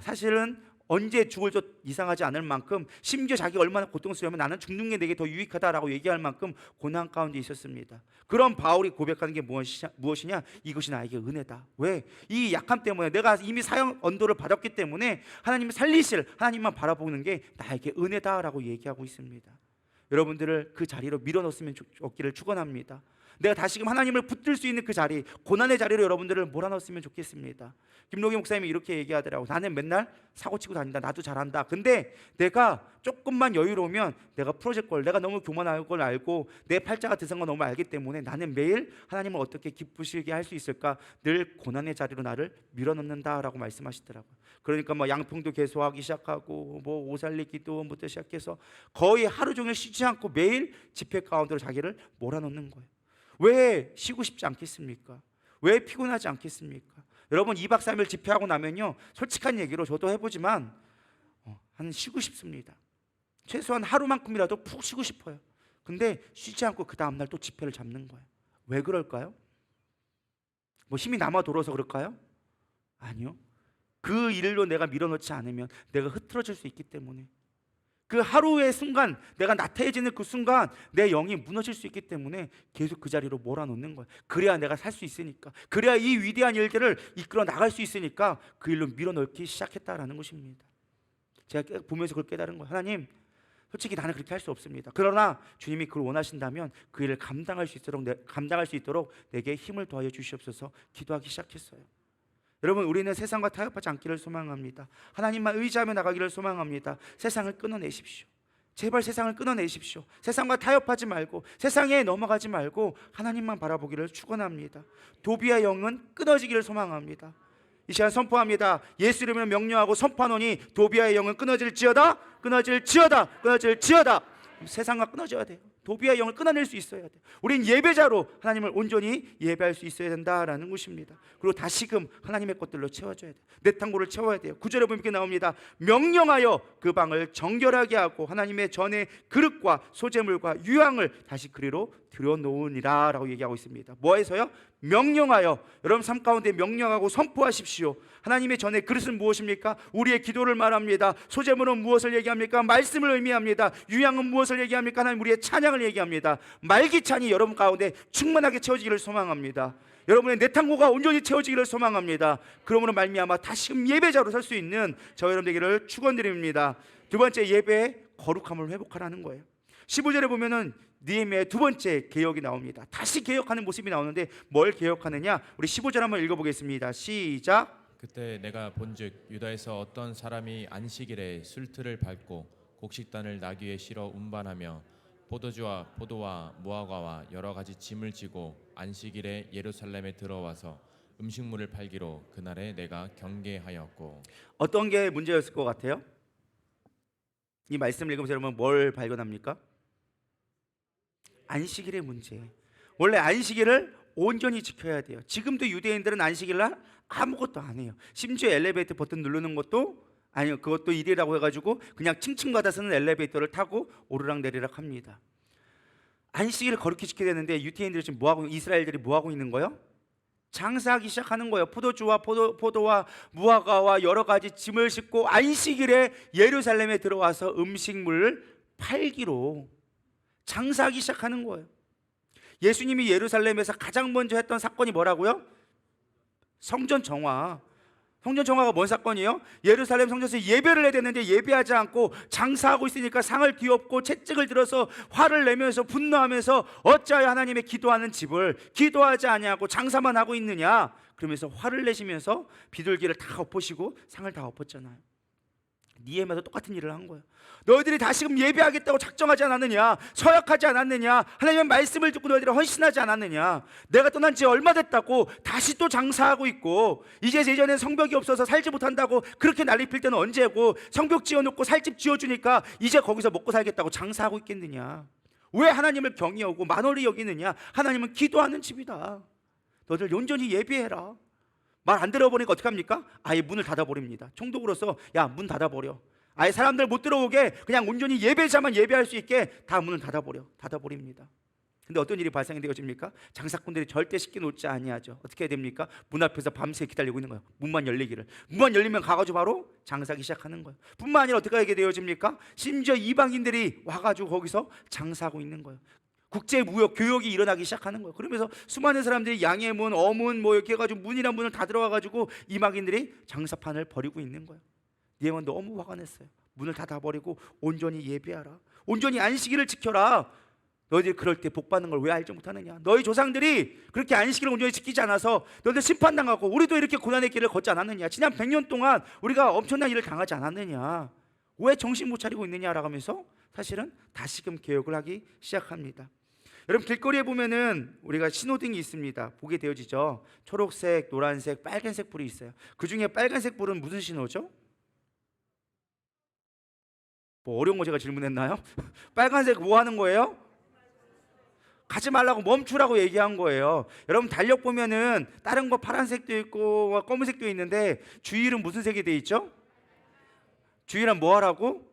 사실은 언제 죽을 저 이상하지 않을 만큼, 심지어 자기가 얼마나 고통스러우면 나는 죽는 게 내게 더 유익하다라고 얘기할 만큼 고난 가운데 있었습니다. 그런 바울이 고백하는 게 무엇이냐? 이것이 나에게 은혜다. 왜? 이 약함 때문에, 내가 이미 사형 언도를 받았기 때문에 하나님을 살리실 하나님만 바라보는 게 나에게 은혜다라고 얘기하고 있습니다. 여러분들을 그 자리로 밀어넣었으면 좋기를 축원합니다. 내가 다시금 하나님을 붙들 수 있는 그 자리, 고난의 자리로 여러분들을 몰아넣었으면 좋겠습니다. 김노기 목사님이 이렇게 얘기하더라고. 나는 맨날 사고치고 다닌다. 나도 잘한다. 근데 내가 조금만 여유로우면 내가 풀어질 걸, 내가 너무 교만할 걸 알고 내 팔자가 드선 거 너무 알기 때문에 나는 매일 하나님을 어떻게 기쁘시게 할 수 있을까, 늘 고난의 자리로 나를 밀어넣는다라고 말씀하시더라고요. 그러니까 뭐 양평도 개소하기 시작하고 뭐 오살리 기도원부터 시작해서 거의 하루 종일 쉬지 않고 매일 집회 가운데로 자기를 몰아넣는 거예요. 왜 쉬고 싶지 않겠습니까? 왜 피곤하지 않겠습니까? 여러분 2박 3일 집회하고 나면요, 솔직한 얘기로 저도 해보지만 한 쉬고 싶습니다. 최소한 하루만큼이라도 푹 쉬고 싶어요. 근데 쉬지 않고 그 다음날 또 집회를 잡는 거예요. 왜 그럴까요? 뭐 힘이 남아 돌아서 그럴까요? 아니요. 그 일로 내가 밀어넣지 않으면 내가 흐트러질 수 있기 때문에, 그 하루의 순간, 내가 나태해지는 그 순간 내 영이 무너질 수 있기 때문에 계속 그 자리로 몰아넣는 거예요. 그래야 내가 살 수 있으니까, 그래야 이 위대한 일들을 이끌어 나갈 수 있으니까 그 일로 밀어넣기 시작했다라는 것입니다. 제가 보면서 그걸 깨달은 거예요. 하나님, 솔직히 나는 그렇게 할 수 없습니다. 그러나 주님이 그걸 원하신다면 그 일을 감당할 수 있도록 내게 힘을 더하여 주시옵소서 기도하기 시작했어요. 여러분, 우리는 세상과 타협하지 않기를 소망합니다. 하나님만 의지하며 나가기를 소망합니다. 세상을 끊어내십시오. 제발 세상을 끊어내십시오. 세상과 타협하지 말고, 세상에 넘어가지 말고 하나님만 바라보기를 축원합니다. 도비의 영은 끊어지기를 소망합니다. 이 시간 선포합니다. 예수 이름으로 명령하고 선포하노니 도비의 영은 끊어질지어다, 끊어질지어다, 끊어질지어다. 세상과 끊어져야 돼요. 도비의 영을 끊어낼 수 있어야 돼. 우린 예배자로 하나님을 온전히 예배할 수 있어야 된다라는 것입니다. 그리고 다시금 하나님의 것들로 채워줘야 돼. 내 탕고를 채워야 돼요. 9절에 보면 이렇게 나옵니다. 명령하여 그 방을 정결하게 하고 하나님의 전에 그릇과 소재물과 유향을 다시 그리로 들여놓으니라 라고 얘기하고 있습니다. 뭐해서요? 명령하여. 여러분 삶 가운데 명령하고 선포하십시오. 하나님의 전에 그릇은 무엇입니까? 우리의 기도를 말합니다. 소재물은 무엇을 얘기합니까? 말씀을 의미합니다. 유향은 무엇을 얘기합니까? 하나님 우리의 찬양을 얘기합니다. 말기찬이 여러분 가운데 충만하게 채워지기를 소망합니다. 여러분의 내탕고가 온전히 채워지기를 소망합니다. 그러므로 말미암아 다시금 예배자로 설 수 있는 저 여러분 되기를 축원드립니다. 두 번째, 예배의 거룩함을 회복하라는 거예요. 15절에 보면은 느헤미야의 두 번째 개혁이 나옵니다. 다시 개혁하는 모습이 나오는데 뭘 개혁하느냐? 우리 15절 한번 읽어보겠습니다. 시작. 그때 내가 본즉 유다에서 어떤 사람이 안식일에 술틀을 밟고 곡식단을 나귀에 실어 운반하며 포도주와 포도와 무화과와 여러 가지 짐을 지고 안식일에 예루살렘에 들어와서 음식물을 팔기로 그날에 내가 경계하였고. 어떤 게 문제였을 것 같아요? 이 말씀을 읽으면서 여러분 뭘 발견합니까? 안식일의 문제. 원래 안식일을 온전히 지켜야 돼요. 지금도 유대인들은 안식일날 아무것도 안 해요. 심지어 엘리베이터 버튼 누르는 것도 아니요, 그것도 일이라고 해가지고 그냥 층층 받아 쓰는 엘리베이터를 타고 오르락내리락 합니다. 안식일을 거룩히 지켜야 되는데 유대인들이 지금 뭐하고, 이스라엘들이 뭐하고 있는 거예요? 장사하기 시작하는 거예요. 포도주와 포도와 무화과와 여러 가지 짐을 싣고 안식일에 예루살렘에 들어와서 음식물을 팔기로 장사하기 시작하는 거예요. 예수님이 예루살렘에서 가장 먼저 했던 사건이 뭐라고요? 성전 정화. 성전 정화가 뭔 사건이에요? 예루살렘 성전에서 예배를 해야 되는데 예배하지 않고 장사하고 있으니까 상을 뒤엎고 채찍을 들어서 화를 내면서 분노하면서 어찌하여 하나님의 기도하는 집을 기도하지 아니하고 장사만 하고 있느냐, 그러면서 화를 내시면서 비둘기를 다 엎으시고 상을 다 엎었잖아요. 느헤미야도 똑같은 일을 한 거예요. 너희들이 다시금 예배하겠다고 작정하지 않았느냐? 서약하지 않았느냐? 하나님의 말씀을 듣고 너희들이 헌신하지 않았느냐? 내가 떠난 지 얼마 됐다고 다시 또 장사하고 있고, 이제 예전에 성벽이 없어서 살지 못한다고 그렇게 난리 필 때는 언제고, 성벽 지어놓고 살집 지어주니까 이제 거기서 먹고 살겠다고 장사하고 있겠느냐? 왜 하나님을 경외하고 만월히 여기느냐? 하나님은 기도하는 집이다. 너희들 온전히 예배해라. 말 안 들어보니까 어떻게 합니까? 아예 문을 닫아버립니다. 총독으로서 야, 문 닫아버려. 아예 사람들 못 들어오게 그냥 온전히 예배자만 예배할 수 있게 다 문을 닫아버립니다. 근데 어떤 일이 발생이 되어집니까? 장사꾼들이 절대 쉽게 놓지 아니하죠. 어떻게 해야 됩니까? 문 앞에서 밤새 기다리고 있는 거예요. 문만 열리기를. 문만 열리면 가가지고 바로 장사하기 시작하는 거예요. 뿐만 아니라 어떻게 하게 되어집니까? 심지어 이방인들이 와가지고 거기서 장사하고 있는 거예요. 국제 무역 교역이 일어나기 시작하는 거예요. 그러면서 수많은 사람들이 양의 문, 어문 뭐 이렇게 해가지고 문이란 문을 다 들어와가지고 이방인들이 장사판을 벌이고 있는 거예요. 니에만 너무 화가 냈어요. 문을 다 닫아버리고 온전히 예배하라. 온전히 안식일을 지켜라. 너희들이 그럴 때 복 받는 걸 왜 알지 못하느냐? 너희 조상들이 그렇게 안식일을 온전히 지키지 않아서 너희들 심판당하고 우리도 이렇게 고난의 길을 걷지 않았느냐? 지난 100년 동안 우리가 엄청난 일을 당하지 않았느냐? 왜 정신 못 차리고 있느냐라고 하면서 사실은 다시금 개혁을 하기 시작합니다. 여러분 길거리에 보면은 우리가 신호등이 있습니다. 보게 되어지죠. 초록색, 노란색, 빨간색 불이 있어요. 그 중에 빨간색 불은 무슨 신호죠? 뭐 어려운 거 제가 질문했나요? 빨간색 뭐 하는 거예요? 가지 말라고, 멈추라고 얘기한 거예요. 여러분 달력 보면은 다른 거 파란색도 있고 검은색도 있는데 주일은 무슨 색이 돼 있죠? 주일은 뭐 하라고?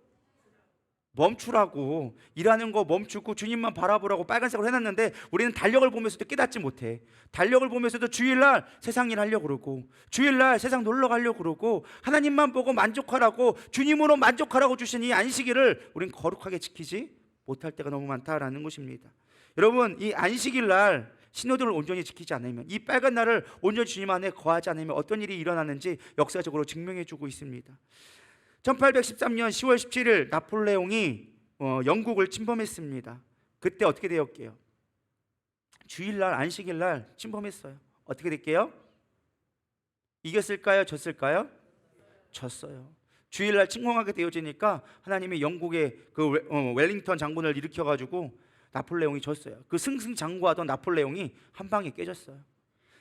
멈추라고. 일하는 거 멈추고 주님만 바라보라고 빨간색으로 해놨는데 우리는 달력을 보면서도 깨닫지 못해. 달력을 보면서도 주일날 세상 일 하려고 그러고, 주일날 세상 놀러 가려고 그러고, 하나님만 보고 만족하라고, 주님으로 만족하라고 주신 이 안식일을 우린 거룩하게 지키지 못할 때가 너무 많다라는 것입니다. 여러분 이 안식일날 신호등을 온전히 지키지 않으면, 이 빨간 날을 온전히 주님 안에 거하지 않으면 어떤 일이 일어나는지 역사적으로 증명해 주고 있습니다. 1813년 10월 17일 나폴레옹이 영국을 침범했습니다. 그때 어떻게 되었게요? 주일날 안식일날 침범했어요. 어떻게 됐게요? 이겼을까요? 졌을까요? 졌어요. 주일날 침공하게 되어지니까 하나님이 영국의 그 웰링턴 장군을 일으켜가지고 나폴레옹이 졌어요. 그 승승장구하던 나폴레옹이 한 방에 깨졌어요.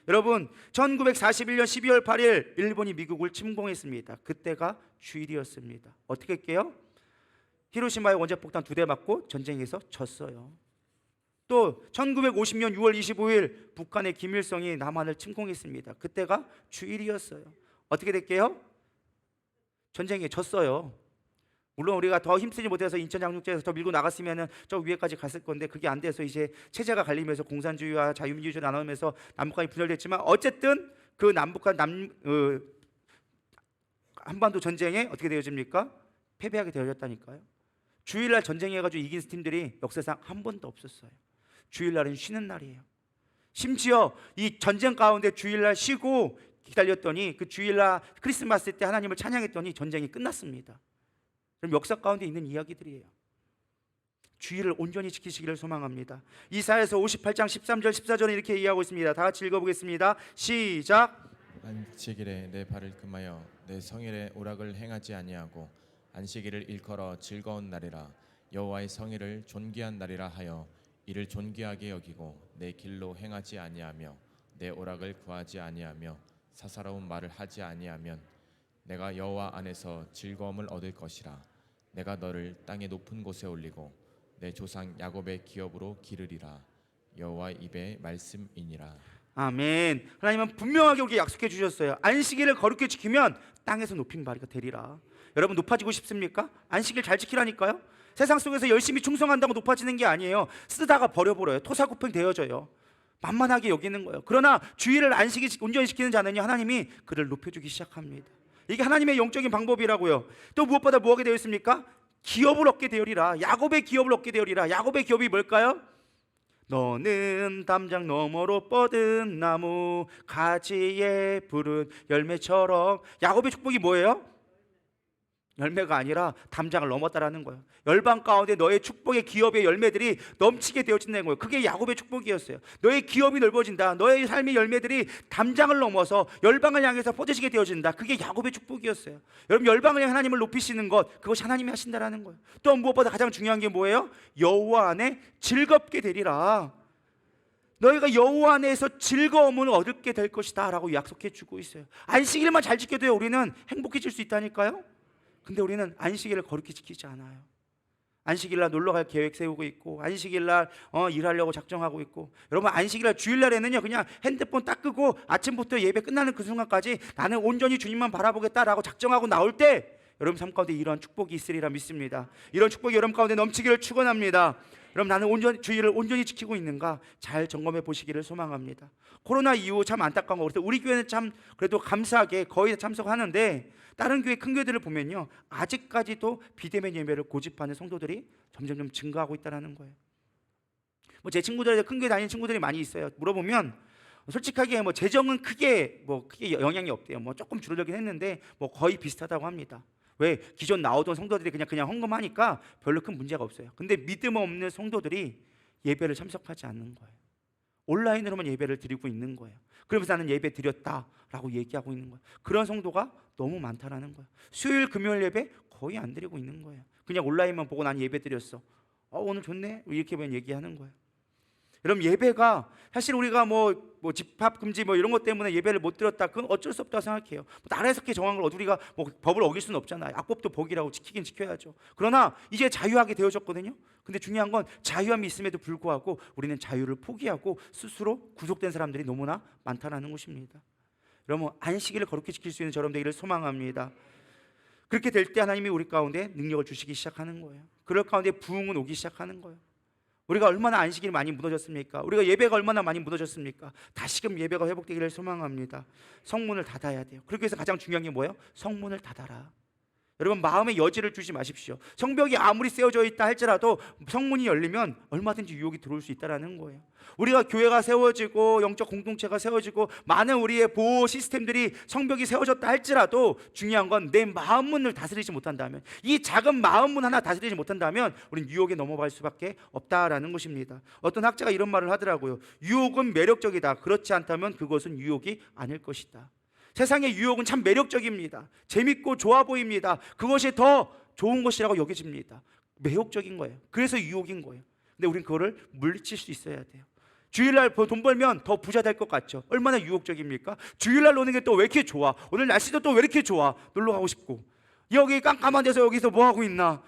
여러분 1941년 12월 8일 일본이 미국을 침공했습니다. 그때가 주일이었습니다. 어떻게 할게요? 히로시마에 원자폭탄 2대 맞고 전쟁에서 졌어요. 또 1950년 6월 25일 북한의 김일성이 남한을 침공했습니다. 그때가 주일이었어요. 어떻게 됐게요? 전쟁에 졌어요. 물론 우리가 더 힘쓰지 못해서 인천 장육제에서 더 밀고 나갔으면 저 위에까지 갔을 건데 그게 안 돼서 이제 체제가 갈리면서 공산주의와 자유민주주의로 나누면서 남북한이 분열됐지만 어쨌든 그 남북한 한반도 전쟁에 어떻게 되어집니까? 패배하게 되어졌다니까요. 주일날 전쟁해가지고 이긴 팀들이 역사상 한 번도 없었어요. 주일날은 쉬는 날이에요. 심지어 이 전쟁 가운데 주일날 쉬고 기다렸더니 그 주일날 크리스마스 때 하나님을 찬양했더니 전쟁이 끝났습니다. 그럼 역사 가운데 있는 이야기들이에요. 주의를 온전히 지키시기를 소망합니다. 이사야서 58장 13절 14절에 이렇게 얘기하고 있습니다. 다 같이 읽어보겠습니다. 시작. 안식일에 내 발을 금하여 내 성일에 오락을 행하지 아니하고 안식일을 일컬어 즐거운 날이라 여호와의 성일을 존귀한 날이라 하여 이를 존귀하게 여기고 내 길로 행하지 아니하며 내 오락을 구하지 아니하며 사사로운 말을 하지 아니하면 내가 여호와 안에서 즐거움을 얻을 것이라. 내가 너를 땅의 높은 곳에 올리고 내 조상 야곱의 기업으로 기르리라. 여호와의 입의 말씀이니라. 아멘. 하나님은 분명하게 우리에게 약속해 주셨어요. 안식일을 거룩히 지키면 땅에서 높임 바리가 되리라. 여러분 높아지고 싶습니까? 안식일 잘 지키라니까요. 세상 속에서 열심히 충성한다고 높아지는 게 아니에요. 쓰다가 버려버려요. 토사구팽 되어져요. 만만하게 여기는 거예요. 그러나 주일을 안식일 온전히 지키는 자는요, 하나님이 그를 높여주기 시작합니다. 이게 하나님의 영적인 방법이라고요. 또 무엇보다 뭐하게 되어 있습니까? 기업을 얻게 되리라. 야곱의 기업을 얻게 되리라. 야곱의 기업이 뭘까요? 너는 담장 너머로 뻗은 나무 가지에 부른 열매처럼. 야곱의 축복이 뭐예요? 열매가 아니라 담장을 넘었다라는 거예요. 열방 가운데 너의 축복의 기업의 열매들이 넘치게 되어진다는 거예요. 그게 야곱의 축복이었어요. 너의 기업이 넓어진다. 너의 삶의 열매들이 담장을 넘어서 열방을 향해서 퍼지게 되어진다. 그게 야곱의 축복이었어요. 여러분 열방을 향해 하나님을 높이시는 것, 그것이 하나님이 하신다라는 거예요. 또 무엇보다 가장 중요한 게 뭐예요? 여호와 안에 즐겁게 되리라. 너희가 여호와 안에서 즐거움을 얻게 될 것이다 라고 약속해 주고 있어요. 안식일만 잘 지켜도요 우리는 행복해질 수 있다니까요. 근데 우리는 안식일을 거룩히 지키지 않아요. 안식일날 놀러갈 계획 세우고 있고, 안식일날 일하려고 작정하고 있고. 여러분 안식일날 주일날에는요 그냥 핸드폰 딱 끄고 아침부터 예배 끝나는 그 순간까지 나는 온전히 주님만 바라보겠다라고 작정하고 나올 때 여러분 삶 가운데 이러한 축복이 있으리라 믿습니다. 이런 축복이 여러분 가운데 넘치기를 축원합니다. 여러분 나는 주일을 온전히 지키고 있는가 잘 점검해 보시기를 소망합니다. 코로나 이후 참 안타까운 거, 우리 교회는 참 그래도 감사하게 거의 참석하는데 다른 교회 큰 교회들을 보면요 아직까지도 비대면 예배를 고집하는 성도들이 점점 증가하고 있다는 거예요. 제 친구들에서 큰 교회 다니는 친구들이 많이 있어요. 물어보면 솔직하게 재정은 크게 영향이 없대요. 조금 줄어들긴 했는데 거의 비슷하다고 합니다. 왜? 기존 나오던 성도들이 그냥 헌금하니까 별로 큰 문제가 없어요. 근데 믿음 없는 성도들이 예배를 참석하지 않는 거예요. 온라인으로만 예배를 드리고 있는 거예요. 그러면서 나는 예배 드렸다라고 얘기하고 있는 거예요. 그런 성도가 너무 많다라는 거예요. 수요일 금요일 예배 거의 안 드리고 있는 거예요. 그냥 온라인만 보고 난 예배 드렸어. 오늘 좋네 이렇게 얘기하는 거예요. 여러분 예배가 사실 우리가 집합 금지 이런 것 때문에 예배를 못 드렸다, 그건 어쩔 수 없다고 생각해요. 나라에서 그렇게 정한 걸 우리가 법을 어길 수는 없잖아요. 악법도 복이라고 지키긴 지켜야죠. 그러나 이제 자유하게 되어졌거든요. 근데 중요한 건 자유함이 있음에도 불구하고 우리는 자유를 포기하고 스스로 구속된 사람들이 너무나 많다는 것입니다. 여러분 안식일을 거룩히 지킬 수 있는 저럼 되기를 소망합니다. 그렇게 될 때 하나님이 우리 가운데 능력을 주시기 시작하는 거예요. 그럴 가운데 부흥은 오기 시작하는 거예요. 우리가 얼마나 안식일이 많이 무너졌습니까? 우리가 예배가 얼마나 많이 무너졌습니까? 다시금 예배가 회복되기를 소망합니다. 성문을 닫아야 돼요. 그렇게 해서 가장 중요한 게 뭐예요? 성문을 닫아라. 여러분 마음의 여지를 주지 마십시오. 성벽이 아무리 세워져 있다 할지라도 성문이 열리면 얼마든지 유혹이 들어올 수 있다는 거예요. 우리가 교회가 세워지고 영적 공동체가 세워지고 많은 우리의 보호 시스템들이 성벽이 세워졌다 할지라도 중요한 건 내 마음문을 다스리지 못한다면, 이 작은 마음문 하나 다스리지 못한다면 우리는 유혹에 넘어갈 수밖에 없다라는 것입니다. 어떤 학자가 이런 말을 하더라고요. 유혹은 매력적이다. 그렇지 않다면 그것은 유혹이 아닐 것이다. 세상의 유혹은 참 매력적입니다. 재밌고 좋아 보입니다. 그것이 더 좋은 것이라고 여겨집니다. 매혹적인 거예요. 그래서 유혹인 거예요. 근데 우리는 그거를 물리칠 수 있어야 돼요. 주일날 돈 벌면 더 부자 될 것 같죠? 얼마나 유혹적입니까? 주일날 노는 게 또 왜 이렇게 좋아? 오늘 날씨도 또 왜 이렇게 좋아? 놀러 가고 싶고, 여기 깜깜한 데서 여기서 뭐 하고 있나?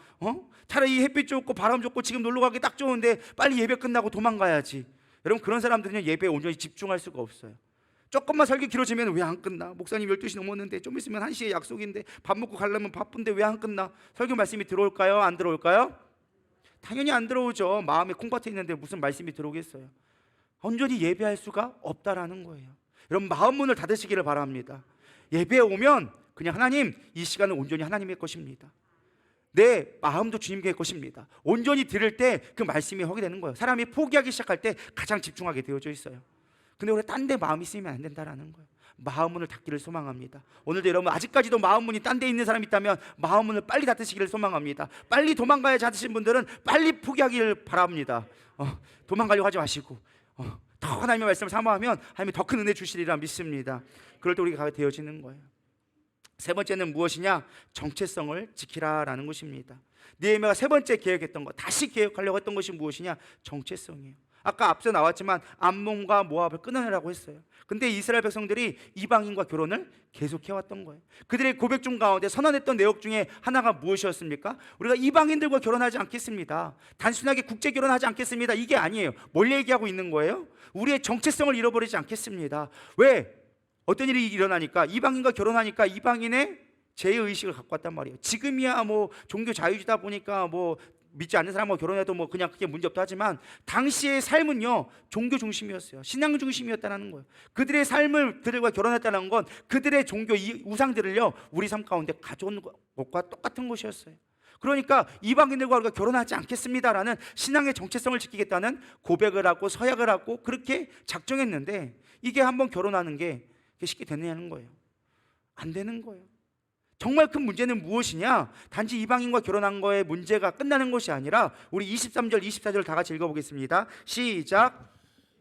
차라리 햇빛 좋고 바람 좋고 지금 놀러 가기 딱 좋은데 빨리 예배 끝나고 도망가야지. 여러분, 그런 사람들은 예배에 온전히 집중할 수가 없어요. 조금만 설교 길어지면 왜 안 끝나? 목사님 12시 넘었는데 좀 있으면 1시에 약속인데 밥 먹고 가려면 바쁜데 왜 안 끝나? 설교 말씀이 들어올까요? 안 들어올까요? 당연히 안 들어오죠. 마음에 콩밭에 있는데 무슨 말씀이 들어오겠어요? 온전히 예배할 수가 없다라는 거예요. 여러분, 마음 문을 닫으시기를 바랍니다. 예배에 오면 그냥 하나님, 이 시간은 온전히 하나님의 것입니다. 내 마음도 주님의 것입니다. 온전히 들을 때 그 말씀이 하게 되는 거예요. 사람이 포기하기 시작할 때 가장 집중하게 되어져 있어요. 근데 우리 딴 데 마음이 쓰이면 안 된다라는 거예요. 마음 문을 닫기를 소망합니다. 오늘도 여러분, 아직까지도 마음 문이 딴 데 있는 사람이 있다면 마음 문을 빨리 닫으시기를 소망합니다. 빨리 도망가야지 하시는 분들은 빨리 포기하기를 바랍니다. 도망가려고 하지 마시고 더 하나님의 말씀을 사모하면 하나님이 더 큰 은혜 주시리라 믿습니다. 그럴 때 우리가 되어지는 거예요. 세 번째는 무엇이냐? 정체성을 지키라라는 것입니다. 느헤미야가 세 번째 계획했던 것, 다시 계획하려고 했던 것이 무엇이냐? 정체성이에요. 아까 앞서 나왔지만 암몬과 모압을 끊어내라고 했어요. 근데 이스라엘 백성들이 이방인과 결혼을 계속해왔던 거예요. 그들의 고백 중 가운데 선언했던 내용 중에 하나가 무엇이었습니까? 우리가 이방인들과 결혼하지 않겠습니다. 단순하게 국제 결혼하지 않겠습니다. 이게 아니에요. 뭘 얘기하고 있는 거예요? 우리의 정체성을 잃어버리지 않겠습니다. 왜? 어떤 일이 일어나니까, 이방인과 결혼하니까 이방인의 제의식을 갖고 왔단 말이에요. 지금이야 뭐 종교 자유주의다 보니까 뭐 믿지 않는 사람과 결혼해도 뭐 그냥 그게 문제없다 하지만, 당시의 삶은요 종교 중심이었어요. 신앙 중심이었다는 거예요. 그들의 삶을 그들과 결혼했다는 건 그들의 종교 우상들을요 우리 삶 가운데 가져온 것과 똑같은 것이었어요. 그러니까 이방인들과 우리가 결혼하지 않겠습니다라는 신앙의 정체성을 지키겠다는 고백을 하고 서약을 하고 그렇게 작정했는데, 이게 한번 결혼하는 게 쉽게 되느냐는 거예요. 안 되는 거예요. 정말 큰 문제는 무엇이냐? 단지 이방인과 결혼한 거에 문제가 끝나는 것이 아니라, 우리 23절 24절 다 같이 읽어보겠습니다. 시작.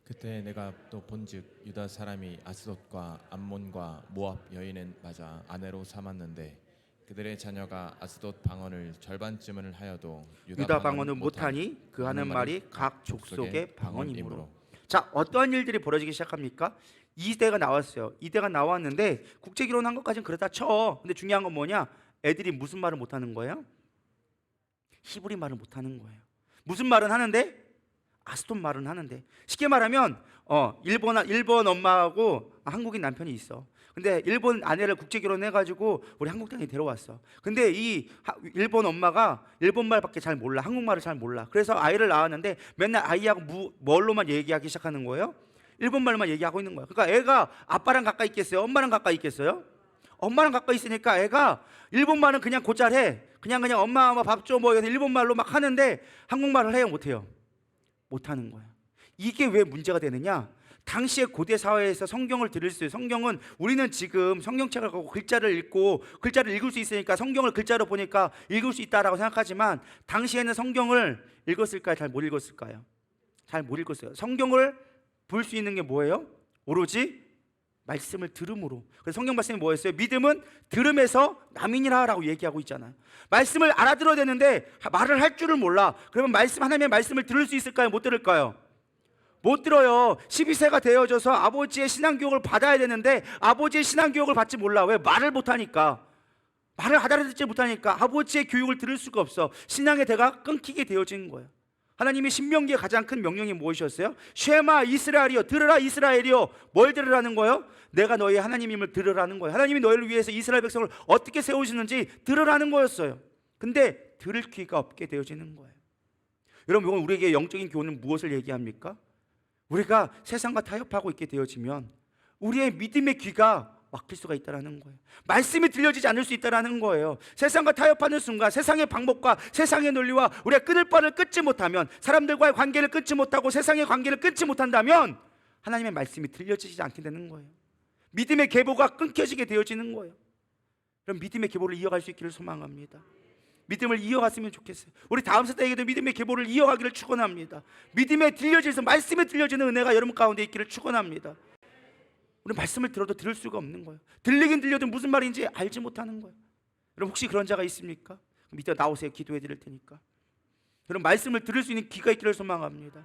그때 내가 또 본즉 유다 사람이 아스돗과 암몬과 모압 여인을 맞아 아내로 삼았는데, 그들의 자녀가 아스돗 방언을 절반쯤을 하여도 유다 방언은 못하니 그 하는 말이 각 족속의 방언이므로. 자, 어떠한 일들이 벌어지기 시작합니까? 이대가 나왔어요. 이대가 나왔는데 국제 결혼한 것까지는 그렇다 쳐. 근데 중요한 건 뭐냐? 애들이 무슨 말을 못하는 거예요? 히브리 말을 못하는 거예요. 무슨 말은 하는데? 아스톤 말은 하는데. 쉽게 말하면 일본 엄마하고 한국인 남편이 있어. 근데 일본 아내를 국제 결혼해가지고 우리 한국 땅에 데려왔어. 근데 이 일본 엄마가 일본 말밖에 잘 몰라. 한국말을 잘 몰라. 그래서 아이를 낳았는데 맨날 아이하고 뭘로만 얘기하기 시작하는 거예요? 일본 말만 얘기하고 있는 거야. 그러니까 애가 아빠랑 가까이 있겠어요? 엄마랑 가까이 있겠어요? 엄마랑 가까이 있으니까 애가 일본 말은 그냥 곧잘해. 그냥 엄마 밥 줘 뭐 이래서 일본 말로 막 하는데 한국말을 해요? 못해요? 못하는 거야. 이게 왜 문제가 되느냐? 당시의 고대 사회에서 성경을 들을 수 있어요. 성경은 우리는 지금 성경책을 갖고 글자를 읽고 글자를 읽을 수 있으니까 성경을 글자로 보니까 읽을 수 있다라고 생각하지만, 당시에는 성경을 읽었을까요? 잘 못 읽었을까요? 잘 못 읽었어요. 성경을 볼 수 있는 게 뭐예요? 오로지 말씀을 들음으로. 그래서 성경 말씀이 뭐였어요? 믿음은 들음에서 남이니라라고 얘기하고 있잖아요. 말씀을 알아들어야 되는데 말을 할 줄을 몰라. 그러면 하나님의 말씀을 들을 수 있을까요? 못 들을까요? 못 들어요. 12세가 되어져서 아버지의 신앙교육을 받아야 되는데 아버지의 신앙교육을 받지 몰라. 왜? 말을 못하니까. 말을 알아듣지 못하니까 아버지의 교육을 들을 수가 없어. 신앙의 대가 끊기게 되어진 거예요. 하나님의 신명기의 가장 큰 명령이 무엇이었어요? 쉐마 이스라엘이여, 들으라 이스라엘이여. 뭘 들으라는 거예요? 내가 너희 하나님임을 들으라는 거예요. 하나님이 너희를 위해서 이스라엘 백성을 어떻게 세우시는지 들으라는 거였어요. 근데 들을 귀가 없게 되어지는 거예요. 여러분, 이건 우리에게 영적인 교훈은 무엇을 얘기합니까? 우리가 세상과 타협하고 있게 되어지면 우리의 믿음의 귀가 막힐 수가 있다는 거예요. 말씀이 들려지지 않을 수 있다는 거예요. 세상과 타협하는 순간 세상의 방법과 세상의 논리와 우리가 끊을 바를 끊지 못하면, 사람들과의 관계를 끊지 못하고 세상의 관계를 끊지 못한다면 하나님의 말씀이 들려지지 않게 되는 거예요. 믿음의 계보가 끊겨지게 되어지는 거예요. 그럼 믿음의 계보를 이어갈 수 있기를 소망합니다. 믿음을 이어갔으면 좋겠어요. 우리 다음 세대에게도 믿음의 계보를 이어가기를 축원합니다. 믿음에 들려지면서 말씀에 들려지는 은혜가 여러분 가운데 있기를 축원합니다. 우리 말씀을 들어도 들을 수가 없는 거예요. 들리긴 들려도 무슨 말인지 알지 못하는 거예요. 여러분, 혹시 그런 자가 있습니까? 그럼 이따 나오세요. 기도해 드릴 테니까. 여러분, 말씀을 들을 수 있는 귀가 있기를 소망합니다.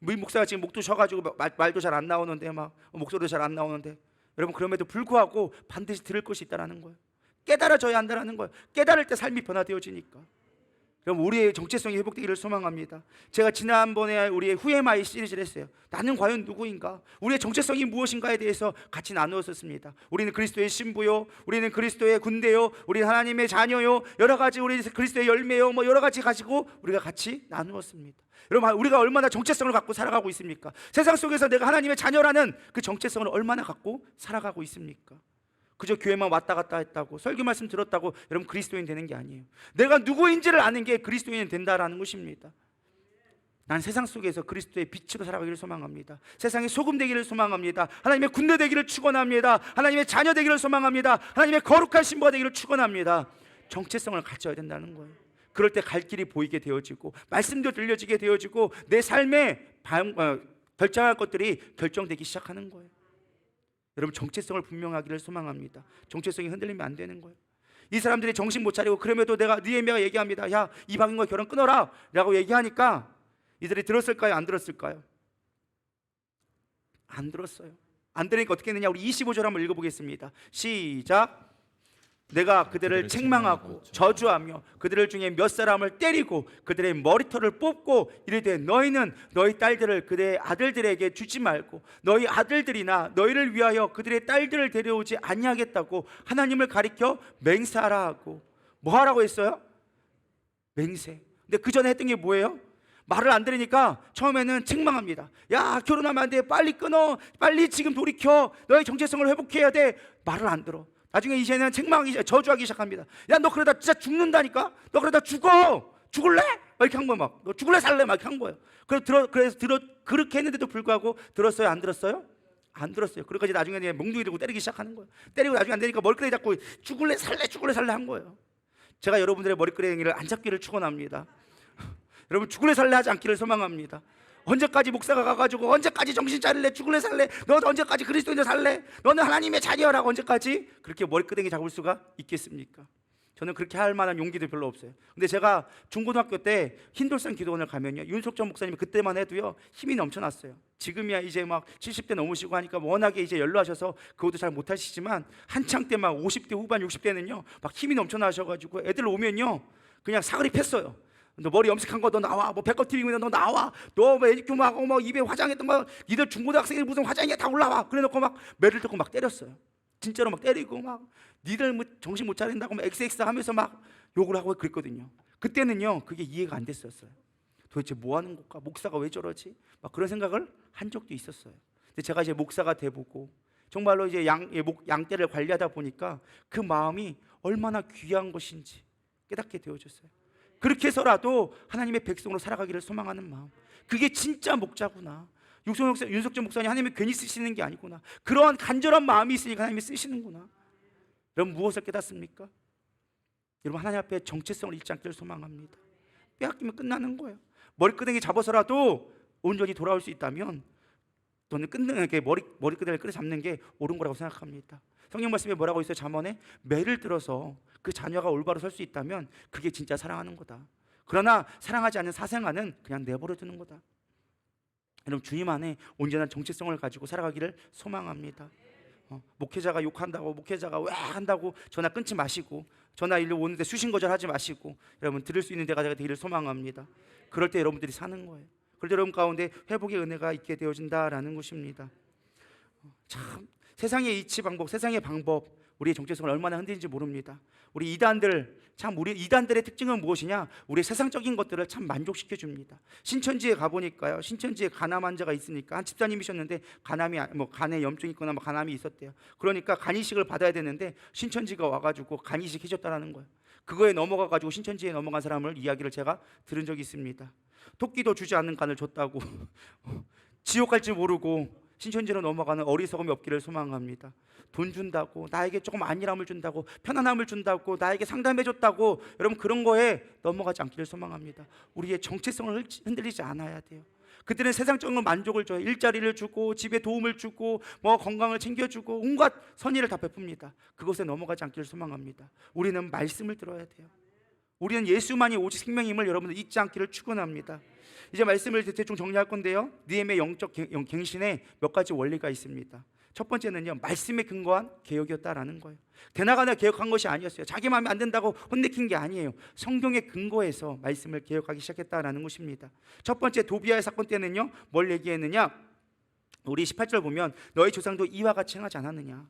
우리 목사가 지금 목도 쉬어가지고 말도 잘 안 나오는데, 막 목소리도 잘 안 나오는데, 여러분 그럼에도 불구하고 반드시 들을 것이 있다는 거예요. 깨달아져야 한다는 거예요. 깨달을 때 삶이 변화되어지니까. 그럼 우리의 정체성이 회복되기를 소망합니다. 제가 지난번에 우리의 후에마이 시리즈를 했어요. 나는 과연 누구인가? 우리의 정체성이 무엇인가에 대해서 같이 나누었었습니다. 우리는 그리스도의 신부요, 우리는 그리스도의 군대요, 우리는 하나님의 자녀요, 여러 가지 우리 그리스도의 열매요, 뭐 여러 가지 가지고 우리가 같이 나누었습니다. 여러분, 우리가 얼마나 정체성을 갖고 살아가고 있습니까? 세상 속에서 내가 하나님의 자녀라는 그 정체성을 얼마나 갖고 살아가고 있습니까? 그저 교회만 왔다 갔다 했다고, 설교 말씀 들었다고 여러분 그리스도인 되는 게 아니에요. 내가 누구인지를 아는 게 그리스도인 된다라는 것입니다. 난 세상 속에서 그리스도의 빛으로 살아가기를 소망합니다. 세상의 소금 되기를 소망합니다. 하나님의 군대 되기를 축원합니다. 하나님의 자녀 되기를 소망합니다. 하나님의 거룩한 신부가 되기를 축원합니다. 정체성을 가져야 된다는 거예요. 그럴 때 갈 길이 보이게 되어지고, 말씀도 들려지게 되어지고, 내 삶에 결정할 것들이 결정되기 시작하는 거예요. 여러분, 정체성을 분명하기를 소망합니다. 정체성이 흔들리면 안 되는 거예요. 이 사람들이 정신 못 차리고, 그럼에도 느헤미야가 얘기합니다. 야, 이방인과 결혼 끊어라 라고 얘기하니까 이들이 들었을까요? 안 들었을까요? 안 들었어요. 안 들으니까 어떻게 했느냐? 우리 25절 한번 읽어보겠습니다. 시작. 내가 그들을 책망하고 저주하며 그들을 중에 몇 사람을 때리고 그들의 머리털을 뽑고 이르되 너희는 너희 딸들을 그들의 아들들에게 주지 말고 너희 아들들이나 너희를 위하여 그들의 딸들을 데려오지 아니하겠다고 하나님을 가리켜 맹세하라 하고. 뭐 하라고 했어요? 맹세. 근데 그 전에 했던 게 뭐예요? 말을 안 들으니까 처음에는 책망합니다. 야, 결혼하면 안 돼. 빨리 끊어. 빨리 지금 돌이켜. 너의 정체성을 회복해야 돼. 말을 안 들어. 나중에 이제는 책망하기, 저주하기 시작합니다. 야, 너 그러다 진짜 죽는다니까? 너 그러다 죽어! 죽을래? 막 이렇게 한 거예요. 막. 너 죽을래 살래? 막 이렇게 한 거예요. 그래서 그렇게 했는데도 불구하고 들었어요? 안 들었어요? 안 들었어요. 그러니까 나중에 몽둥이 들고 때리기 시작하는 거예요. 때리고 나중에 안 되니까 머리끄댕이 잡고 죽을래 살래 한 거예요. 제가 여러분들의 머리끄댕이를 안 잡기를 축원합니다. 여러분, 죽을래 살래 하지 않기를 소망합니다. 언제까지 목사가 가가지고 언제까지 정신 차릴래? 죽을래 살래? 너 언제까지 그리스도인으로 살래? 너는 하나님의 자녀라고 언제까지 그렇게 머리끄댕이 잡을 수가 있겠습니까? 저는 그렇게 할 만한 용기도 별로 없어요. 근데 제가 중고등학교 때 흰돌산 기도원을 가면요, 윤석정 목사님이 그때만 해도요 힘이 넘쳐났어요. 지금이야 이제 막 70대 넘으시고 하니까 워낙에 이제 연로하셔서 그것도 잘 못하시지만 한창 때 막 50대 후반 60대는요 막 힘이 넘쳐나셔가지고 애들 오면요 그냥 사거리 팼어요. 너 머리 염색한 거 너 나와, 뭐 배꼽 튀기고 있는 너 나와, 너 뭐 애니큐하고 뭐 입에 화장했던 거 니들 중고등학생이 무슨 화장이야 다 올라와. 그래놓고 막 매를 듣고 막 때렸어요. 진짜로 막 때리고 막 니들 뭐 정신 못 차린다고 막 XX 하면서 막 욕을 하고 그랬거든요. 그때는요 그게 이해가 안 됐었어요. 도대체 뭐 하는 걸까? 목사가 왜 저러지? 막 그런 생각을 한 적도 있었어요. 근데 제가 이제 목사가 돼보고 정말로 이제 양떼를 관리하다 보니까 그 마음이 얼마나 귀한 것인지 깨닫게 되어졌어요. 그렇게 해서라도 하나님의 백성으로 살아가기를 소망하는 마음, 그게 진짜 목자구나. 윤석정 목사님 하나님이 괜히 쓰시는 게 아니구나. 그러한 간절한 마음이 있으니까 하나님이 쓰시는구나. 여러분, 무엇을 깨닫습니까? 여러분, 하나님 앞에 정체성을 잃지 않기를 소망합니다. 빼앗기면 끝나는 거예요. 머리끄댕이 잡아서라도 온전히 돌아올 수 있다면 저는 머리끄댕이를 끌어 잡는 게 옳은 거라고 생각합니다. 성경 말씀에 뭐라고 있어요? 잠언에 매를 들어서 그 자녀가 올바로 설 수 있다면 그게 진짜 사랑하는 거다. 그러나 사랑하지 않는 사생아는 그냥 내버려 두는 거다. 여러분, 주님 안에 온전한 정체성을 가지고 살아가기를 소망합니다. 목회자가 욕한다고, 목회자가 왜 한다고 전화 끊지 마시고, 전화 일로 오는데 수신거절하지 마시고, 여러분 들을 수 있는 데가 되기를 소망합니다. 그럴 때 여러분들이 사는 거예요. 그럴 때 여러분 가운데 회복의 은혜가 있게 되어진다라는 것입니다. 참 세상의 이치 방법, 세상의 방법, 우리의 정체성을 얼마나 흔드는지 모릅니다. 우리 이단들의 특징은 무엇이냐? 우리 세상적인 것들을 참 만족시켜 줍니다. 신천지에 가보니까요, 신천지에 간암 환자가 있으니까 한 집사님이셨는데 간에 염증이 있거나 간암이 있었대요. 그러니까 간이식을 받아야 되는데 신천지가 와가지고 간이식 해줬다라는 거예요. 그거에 넘어가가지고 신천지에 넘어간 사람을 이야기를 제가 들은 적이 있습니다. 토끼도 주지 않는 간을 줬다고 지옥 갈 줄 모르고 신천지로 넘어가는 어리석음이 없기를 소망합니다. 돈 준다고, 나에게 조금 안일함을 준다고, 편안함을 준다고, 나에게 상담해줬다고, 여러분 그런 거에 넘어가지 않기를 소망합니다. 우리의 정체성을 흔들리지 않아야 돼요. 그들은 세상적인 만족을 줘요. 일자리를 주고, 집에 도움을 주고, 뭐 건강을 챙겨주고, 온갖 선의를 다 베풉니다. 그것에 넘어가지 않기를 소망합니다. 우리는 말씀을 들어야 돼요. 우리는 예수만이 오직 생명임을 여러분들 잊지 않기를 축원합니다. 이제 말씀을 대충 정리할 건데요, 느헤미야 영적 갱신에 몇 가지 원리가 있습니다. 첫 번째는요, 말씀에 근거한 개혁이었다라는 거예요. 대나가나 개혁한 것이 아니었어요. 자기 마음에 안 든다고 혼내킨 게 아니에요. 성경에 근거해서 말씀을 개혁하기 시작했다라는 것입니다. 첫 번째 도비아의 사건 때는요, 뭘 얘기했느냐? 우리 18절 보면 너희 조상도 이와 같이 행하지 않았느냐?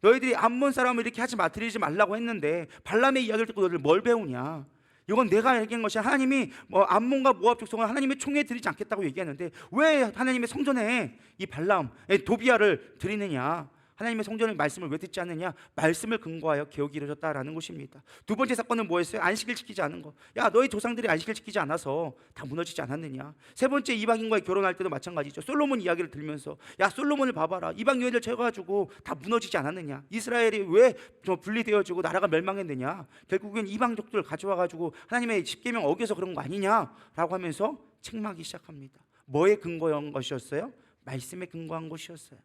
너희들이 암몬 사람을 이렇게 하지 드리지 말라고 했는데 발람의 이야기를 듣고 너희들 뭘 배우냐? 이건 내가 얘기한 것이 하나님이 암몬과 모압 족속을 하나님의 총회에 드리지 않겠다고 얘기하는데 왜 하나님의 성전에 이 발람, 도비아를 드리느냐? 하나님의 성전의 말씀을 왜 듣지 않느냐? 말씀을 근거하여 개혁이 이루어졌다라는 것입니다. 두 번째 사건은 뭐였어요? 안식일 지키지 않은 거. 야, 너희 조상들이 안식일 지키지 않아서 다 무너지지 않았느냐? 세 번째, 이방인과의 결혼할 때도 마찬가지죠. 솔로몬 이야기를 들으면서 야, 솔로몬을 봐봐라. 이방 여인들 채워가지고 다 무너지지 않았느냐? 이스라엘이 왜 분리되어지고 나라가 멸망했느냐? 결국엔 이방족들 가져와가지고 하나님의 십계명 어겨서 그런 거 아니냐라고 하면서 책망하기 시작합니다. 뭐에 근거한 것이었어요? 말씀에 근거한 것이었어요.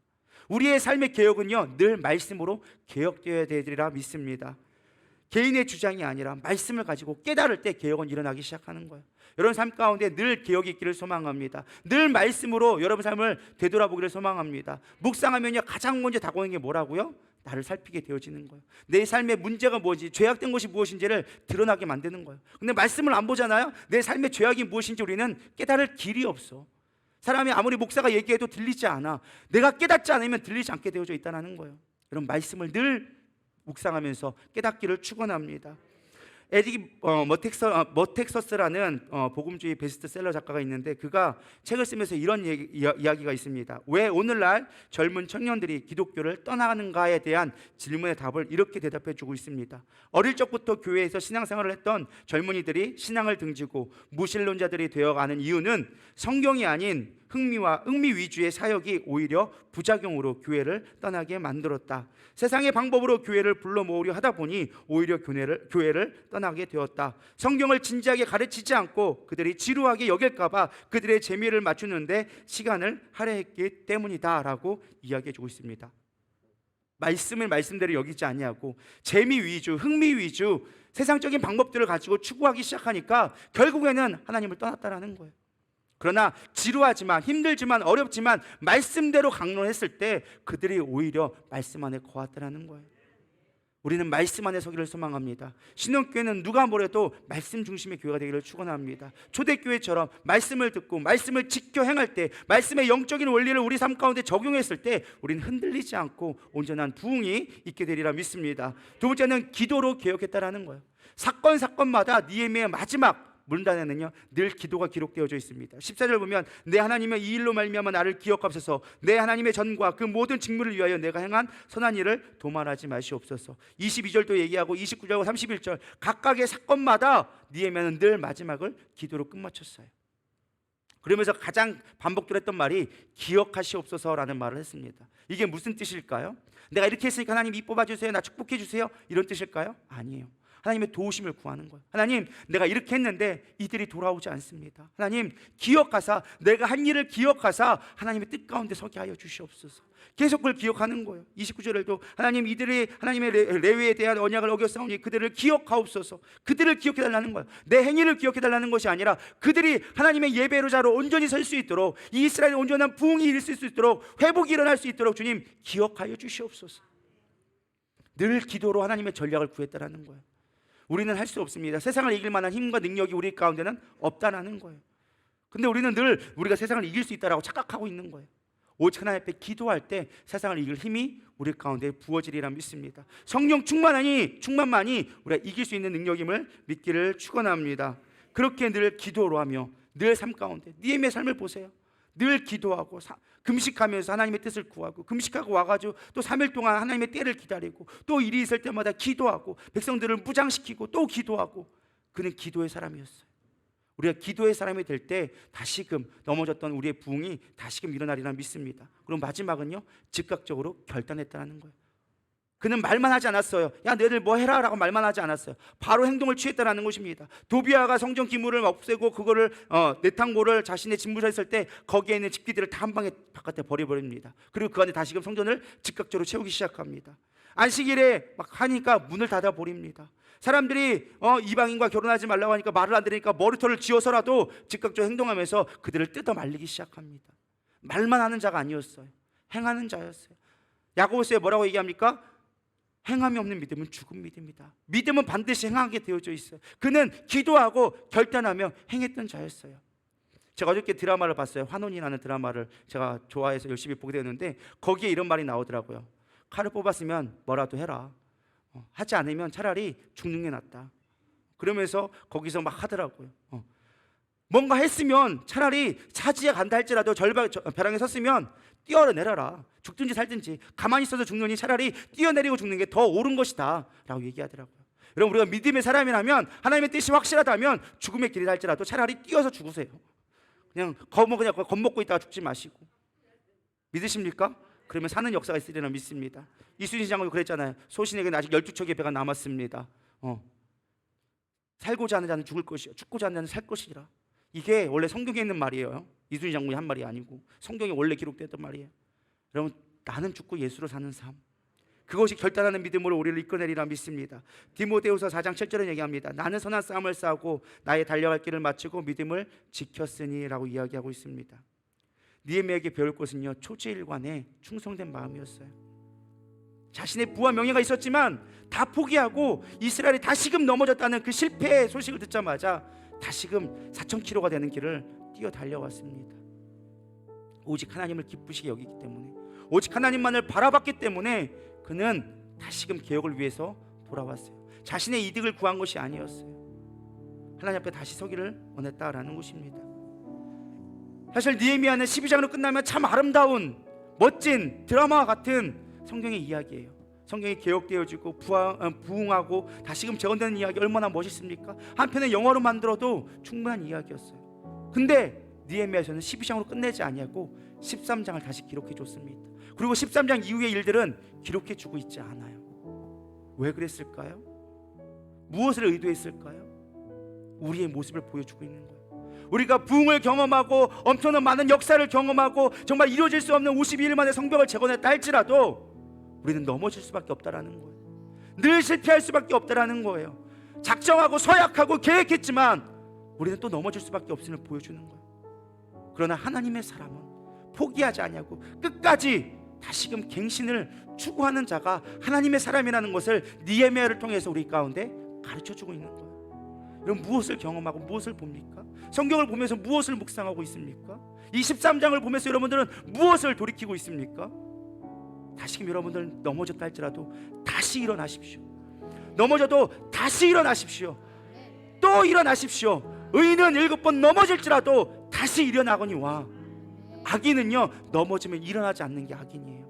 우리의 삶의 개혁은요, 늘 말씀으로 개혁되어야 되리라 믿습니다. 개인의 주장이 아니라 말씀을 가지고 깨달을 때 개혁은 일어나기 시작하는 거예요. 여러분 삶 가운데 늘 개혁이 있기를 소망합니다. 늘 말씀으로 여러분 삶을 되돌아보기를 소망합니다. 묵상하면요, 가장 먼저 다가오는 게 뭐라고요? 나를 살피게 되어지는 거예요. 내 삶의 문제가 뭐지, 죄악된 것이 무엇인지를 드러나게 만드는 거예요. 근데 말씀을 안 보잖아요. 내 삶의 죄악이 무엇인지 우리는 깨달을 길이 없어. 사람이 아무리 목사가 얘기해도 들리지 않아. 내가 깨닫지 않으면 들리지 않게 되어져 있다는 거예요. 이런 말씀을 늘 묵상하면서 깨닫기를 축원합니다. 에릭 머텍서스라는 복음주의 베스트셀러 작가가 있는데 그가 책을 쓰면서 이런 이야기가 있습니다. 왜 오늘날 젊은 청년들이 기독교를 떠나가는가에 대한 질문의 답을 이렇게 대답해 주고 있습니다. 어릴 적부터 교회에서 신앙생활을 했던 젊은이들이 신앙을 등지고 무신론자들이 되어가는 이유는 성경이 아닌 흥미 위주의 사역이 오히려 부작용으로 교회를 떠나게 만들었다. 세상의 방법으로 교회를 불러 모으려 하다 보니 오히려 교회를 떠나게 되었다. 성경을 진지하게 가르치지 않고 그들이 지루하게 여길까봐 그들의 재미를 맞추는데 시간을 할애했기 때문이다 라고 이야기해 주고 있습니다. 말씀을 말씀대로 여기지 아니하고 재미 위주, 흥미 위주 세상적인 방법들을 가지고 추구하기 시작하니까 결국에는 하나님을 떠났다라는 거예요. 그러나 지루하지만 힘들지만 어렵지만 말씀대로 강론했을 때 그들이 오히려 말씀 안에 거하더라는 거예요. 우리는 말씀 안에 서기를 소망합니다. 신혼교회는 누가 뭐래도 말씀 중심의 교회가 되기를 축원합니다. 초대교회처럼 말씀을 듣고 말씀을 지켜 행할 때 말씀의 영적인 원리를 우리 삶 가운데 적용했을 때 우리는 흔들리지 않고 온전한 부흥이 있게 되리라 믿습니다. 두 번째는 기도로 개혁했다라는 거예요. 사건마다 느헤미야의 마지막 문단에는요 늘 기도가 기록되어져 있습니다. 14절 보면 내 하나님의 이 일로 말미암아 나를 기억하옵소서. 내 하나님의 전과 그 모든 직무를 위하여 내가 행한 선한 일을 도말하지 마시옵소서. 22절도 얘기하고 29절과 31절 각각의 사건마다 느헤미야는 늘 마지막을 기도로 끝마쳤어요. 그러면서 가장 반복됐던 말이 기억하시옵소서라는 말을 했습니다. 이게 무슨 뜻일까요? 내가 이렇게 했으니까 하나님 이 뽑아주세요, 나 축복해 주세요, 이런 뜻일까요? 아니에요. 하나님의 도우심을 구하는 거예요. 하나님, 내가 이렇게 했는데 이들이 돌아오지 않습니다. 하나님, 기억하사 내가 한 일을 기억하사 하나님의 뜻 가운데 서게 하여 주시옵소서. 계속 그걸 기억하는 거예요. 29절에도 하나님, 이들이 하나님의 레위에 대한 언약을 어겼사오니 그들을 기억하옵소서. 그들을 기억해달라는 거예요. 내 행위를 기억해달라는 것이 아니라 그들이 하나님의 예배로자로 온전히 설 수 있도록, 이 이스라엘의 온전한 부흥이 있을 수 있도록, 회복이 일어날 수 있도록 주님 기억하여 주시옵소서. 늘 기도로 하나님의 전략을 구했다라는 거예요. 우리는 할 수 없습니다. 세상을 이길 만한 힘과 능력이 우리 가운데는 없다라는 거예요. 근데 우리는 늘 우리가 세상을 이길 수 있다라고 착각하고 있는 거예요. 오직 하나님 앞에 기도할 때 세상을 이길 힘이 우리 가운데 부어지리라 믿습니다. 성령 충만만이 우리가 이길 수 있는 능력임을 믿기를 축원합니다. 그렇게 늘 기도로 하며 늘 삶 가운데 느헤미야의 삶을 보세요. 늘 기도하고 금식하면서 하나님의 뜻을 구하고, 금식하고 와가지고 또 3일 동안 하나님의 때를 기다리고, 또 일이 있을 때마다 기도하고, 백성들을 무장시키고 또 기도하고. 그는 기도의 사람이었어요. 우리가 기도의 사람이 될 때 다시금 넘어졌던 우리의 부흥이 다시금 일어나리라 믿습니다. 그럼 마지막은요, 즉각적으로 결단했다는 거예요. 그는 말만 하지 않았어요. 야, 너희들 뭐 해라 라고 말만 하지 않았어요. 바로 행동을 취했다는 것입니다. 도비아가 성전 기물을 없애고 그거를 내탕고를 자신의 집무실에 있을 때 거기에 있는 집기들을 다 한 방에 바깥에 버려버립니다. 그리고 그 안에 다시금 성전을 즉각적으로 채우기 시작합니다. 안식일에 막 하니까 문을 닫아버립니다. 사람들이 이방인과 결혼하지 말라고 하니까 말을 안 들으니까 머리털을 쥐어서라도 즉각적으로 행동하면서 그들을 뜯어 말리기 시작합니다. 말만 하는 자가 아니었어요. 행하는 자였어요. 야고보서에 뭐라고 얘기합니까? 행함이 없는 믿음은 죽은 믿음이다. 믿음은 반드시 행하게 되어져 있어요. 그는 기도하고 결단하며 행했던 자였어요. 제가 어저께 드라마를 봤어요. 환혼이라는 드라마를 제가 좋아해서 열심히 보게 되었는데 거기에 이런 말이 나오더라고요. 칼을 뽑았으면 뭐라도 해라. 하지 않으면 차라리 죽는 게 낫다. 그러면서 거기서 막 하더라고요. 뭔가 했으면 차라리 차지에 간다 할지라도 벼랑에 섰으면 뛰어내려라. 죽든지 살든지. 가만히 있어서 죽느니 차라리 뛰어내리고 죽는 게 더 옳은 것이다 라고 얘기하더라고요. 여러분, 우리가 믿음의 사람이라면, 하나님의 뜻이 확실하다면 죽음의 길이라 할지라도 차라리 뛰어서 죽으세요. 그냥 겁먹고 있다가 죽지 마시고. 믿으십니까? 그러면 사는 역사가 있으리라 믿습니다. 이순신 장군이 그랬잖아요. 소신에게는 아직 12척의 배가 남았습니다. 살고자 하는 자는 죽을 것이요 죽고자 하는 자는 살 것이라. 이게 원래 성경에 있는 말이에요. 이순신 장군이 한 말이 아니고 성경에 원래 기록됐던 말이에요. 여러분, 나는 죽고 예수로 사는 삶, 그것이 결단하는 믿음으로 우리를 이끌어내리라 믿습니다. 디모데후서 4장 7절에 얘기합니다. 나는 선한 싸움을 싸우고 나의 달려갈 길을 마치고 믿음을 지켰으니 라고 이야기하고 있습니다. 느헤미야에게 배울 것은요, 초지일관에 충성된 마음이었어요. 자신의 부와 명예가 있었지만 다 포기하고 이스라엘이 다시금 넘어졌다는 그 실패의 소식을 듣자마자 다시금 4,000km가 되는 길을 뛰어 달려왔습니다. 오직 하나님을 기쁘시게 여기기 때문에, 오직 하나님만을 바라봤기 때문에 그는 다시금 개혁을 위해서 돌아왔어요. 자신의 이득을 구한 것이 아니었어요. 하나님 앞에 다시 서기를 원했다라는 것입니다. 사실 느헤미야는 12장으로 끝나면 참 아름다운 멋진 드라마와 같은 성경의 이야기예요. 성경이 개혁되어지고 부흥하고 다시금 재건되는 이야기 얼마나 멋있습니까? 한편의 영화로 만들어도 충분한 이야기였어요. 근데 느헤미야에서는 12장으로 끝내지 아니하고 13장을 다시 기록해 줬습니다. 그리고 13장 이후의 일들은 기록해 주고 있지 않아요. 왜 그랬을까요? 무엇을 의도했을까요? 우리의 모습을 보여주고 있는 거예요. 우리가 부흥을 경험하고 엄청난 많은 역사를 경험하고 정말 이루어질 수 없는 52일 만에 성벽을 재건했다 할지라도 우리는 넘어질 수밖에 없다라는 거예요. 늘 실패할 수밖에 없다라는 거예요. 작정하고 서약하고 계획했지만 우리는 또 넘어질 수밖에 없음을 보여주는 거예요. 그러나 하나님의 사람은 포기하지 아니하고 끝까지 다시금 갱신을 추구하는 자가 하나님의 사람이라는 것을 느헤미야를 통해서 우리 가운데 가르쳐주고 있는 거예요. 여러분, 무엇을 경험하고 무엇을 봅니까? 성경을 보면서 무엇을 묵상하고 있습니까? 이 13장을 보면서 여러분들은 무엇을 돌이키고 있습니까? 다시금 여러분들 넘어졌다 할지라도 다시 일어나십시오. 넘어져도 다시 일어나십시오. 또 일어나십시오. 의인은 7번 넘어질지라도 다시 일어나거니와 악인은요, 넘어지면 일어나지 않는 게 악인이에요.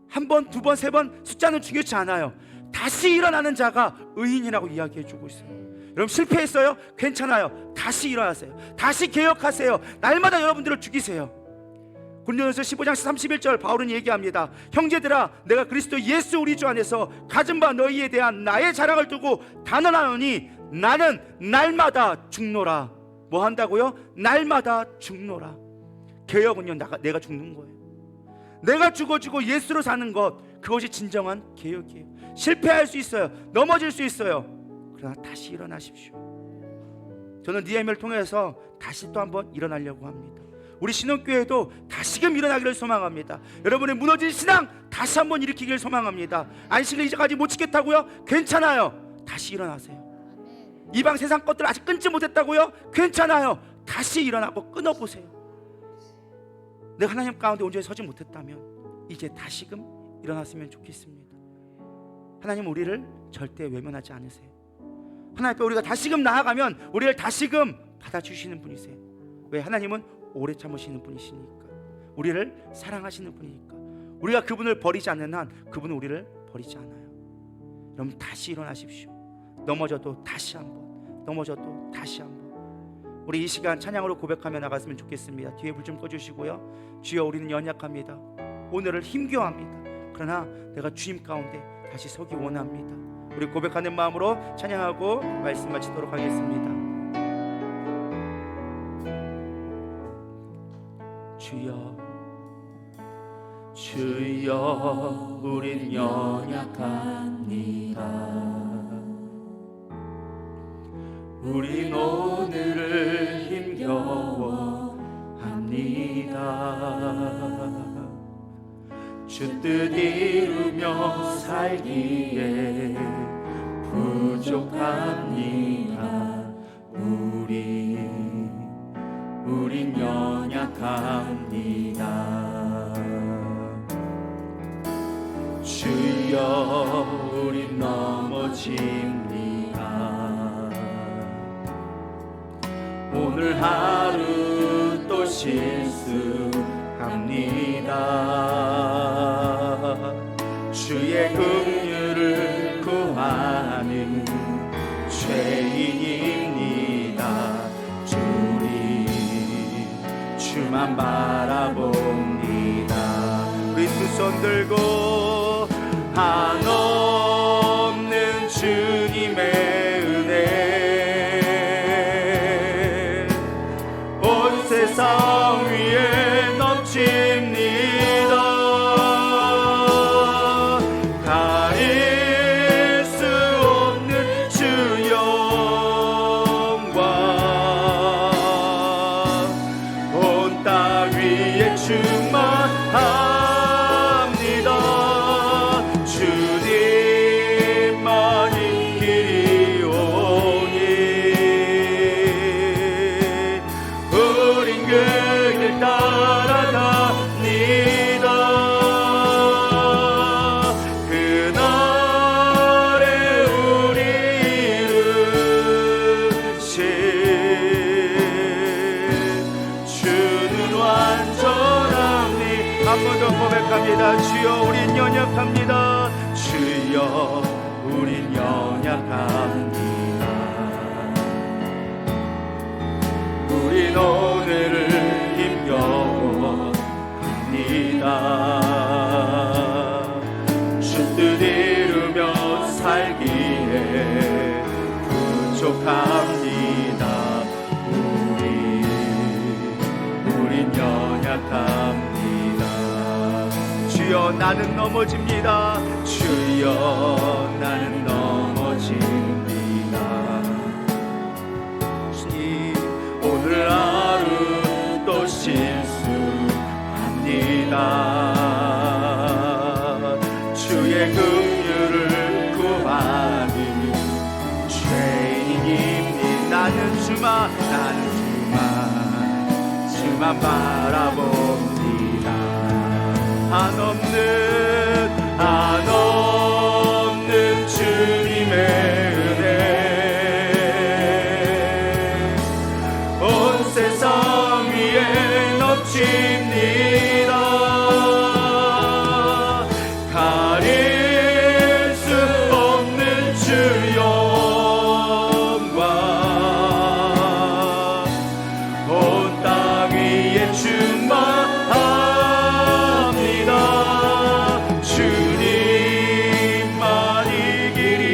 한 번, 두 번, 세 번 숫자는 중요치 않아요. 다시 일어나는 자가 의인이라고 이야기해 주고 있어요. 여러분, 실패했어요? 괜찮아요. 다시 일어나세요. 다시 개혁하세요. 날마다 여러분들을 죽이세요. 고린도전서 15장 31절 바울은 얘기합니다. 형제들아, 내가 그리스도 예수 우리 주 안에서 가진 바 너희에 대한 나의 자랑을 두고 단언하노니 나는 날마다 죽노라. 뭐 한다고요? 날마다 죽노라. 개혁은요, 내가 죽는 거예요. 내가 죽어지고 예수로 사는 것, 그것이 진정한 개혁이에요. 실패할 수 있어요. 넘어질 수 있어요. 그러나 다시 일어나십시오. 저는 느헤미야를 통해서 다시 또 한번 일어나려고 합니다. 우리 신혼교회도 다시금 일어나기를 소망합니다. 여러분의 무너진 신앙 다시 한번 일으키기를 소망합니다. 안식일 이제까지 못 지켰다고요? 괜찮아요. 다시 일어나세요. 이방 세상 것들 아직 끊지 못했다고요? 괜찮아요. 다시 일어나고 끊어보세요. 내가 하나님 가운데 온전히 서지 못했다면 이제 다시금 일어났으면 좋겠습니다. 하나님 우리를 절대 외면하지 않으세요. 하나님 앞에 우리가 다시금 나아가면 우리를 다시금 받아주시는 분이세요. 왜? 하나님은 오래 참으시는 분이시니까. 우리를 사랑하시는 분이니까. 우리가 그분을 버리지 않는 한 그분은 우리를 버리지 않아요. 여러분, 다시 일어나십시오. 넘어져도 다시 한번, 넘어져도 다시 한번. 우리 이 시간 찬양으로 고백하며 나갔으면 좋겠습니다. 뒤에 불 좀 꺼주시고요. 주여, 우리는 연약합니다. 오늘을 힘겨워합니다. 그러나 내가 주님 가운데 다시 서기 원합니다. 우리 고백하는 마음으로 찬양하고 말씀 마치도록 하겠습니다. 주여, 주여, 우린 연약합니다. 우린 오늘을 힘겨워합니다. 주 뜻 이루며 살기에 부족합니다. 우린 연약합니다. 주여 우린 넘어집니다. 오늘 하루 또 실수합니다. 주의 긍휼을 구하는 죄인입니다. 주만 바라봅니다. 우리 두 손 들고 한없는 주님의 은혜 온 세상 위에 넘칩니다. 가릴 수 없는 주 영광 온 땅 위에 충만합니다. 주님만이 길이 오니 우린 그 길 따라갑니다. 그날에 우리 이루신 주는 완전함이. 한 번 더 고백합니다. 주여 우린 연약합니다. 주여 우린 연약합니다. 우린 오늘을 힘겨워합니다. 주 뜻 이루며 살기에 부족합니다. 우린 연약합니다. 주여 나는 넘어집니다. 주여 나는 넘어집니다. 오늘 하루 또 실수합니다. 주의 긍휼을 구하는 죄인입니다. 나는 주만 바라봅니다. 한없는 주님의 은혜 온 세상 위에 넘칩니다. 가릴 수 없는 주 영광 온 땅 위에 충만합니다. 주님만이 길이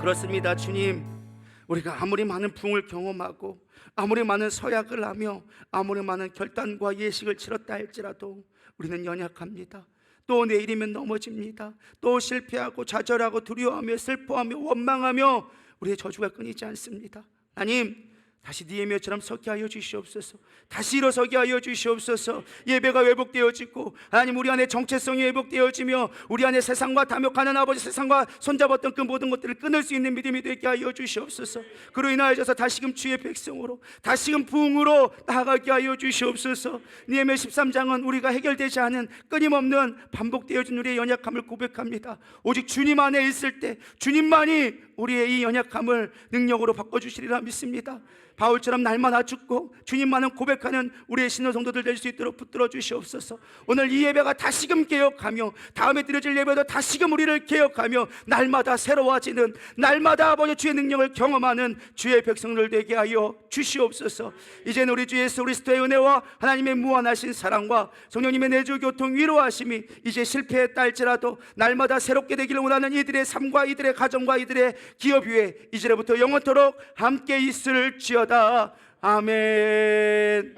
그렇습니다. 주님, 우리가 아무리 많은 부흥을 경험하고 아무리 많은 서약을 하며 아무리 많은 결단과 예식을 치렀다 할지라도 우리는 연약합니다. 또 내일이면 넘어집니다. 또 실패하고 좌절하고 두려워하며 슬퍼하며 원망하며 우리의 저주가 끊이지 않습니다. 하나님, 다시 느헤미야처럼 서게 하여 주시옵소서. 다시 일어서게 하여 주시옵소서. 예배가 회복되어지고 하나님, 우리 안에 정체성이 회복되어지며 우리 안에 세상과 담역하는 아버지, 세상과 손잡았던 그 모든 것들을 끊을 수 있는 믿음이 되게 하여 주시옵소서. 그로 인하여서 다시금 주의 백성으로, 다시금 부흥으로 나아가게 하여 주시옵소서. 느헤미야 13장은 우리가 해결되지 않은 끊임없는 반복되어진 우리의 연약함을 고백합니다. 오직 주님 안에 있을 때 주님만이 우리의 이 연약함을 능력으로 바꿔주시리라 믿습니다. 바울처럼 날마다 죽고 주님만은 고백하는 우리의 신의 성도들 될 수 있도록 붙들어 주시옵소서. 오늘 이 예배가 다시금 개혁하며 다음에 드려질 예배도 다시금 우리를 개혁하며 날마다 새로워지는, 날마다 아버지 주의 능력을 경험하는 주의 백성들 되게 하여 주시옵소서. 이제는 우리 주 예수 그리스도의 은혜와 하나님의 무한하신 사랑과 성령님의 내주 교통 위로하심이 이제 실패했다 할지라도 날마다 새롭게 되기를 원하는 이들의 삶과 이들의 가정과 이들의 기업 위에 이제부터 영원토록 함께 있을지어다. 아멘.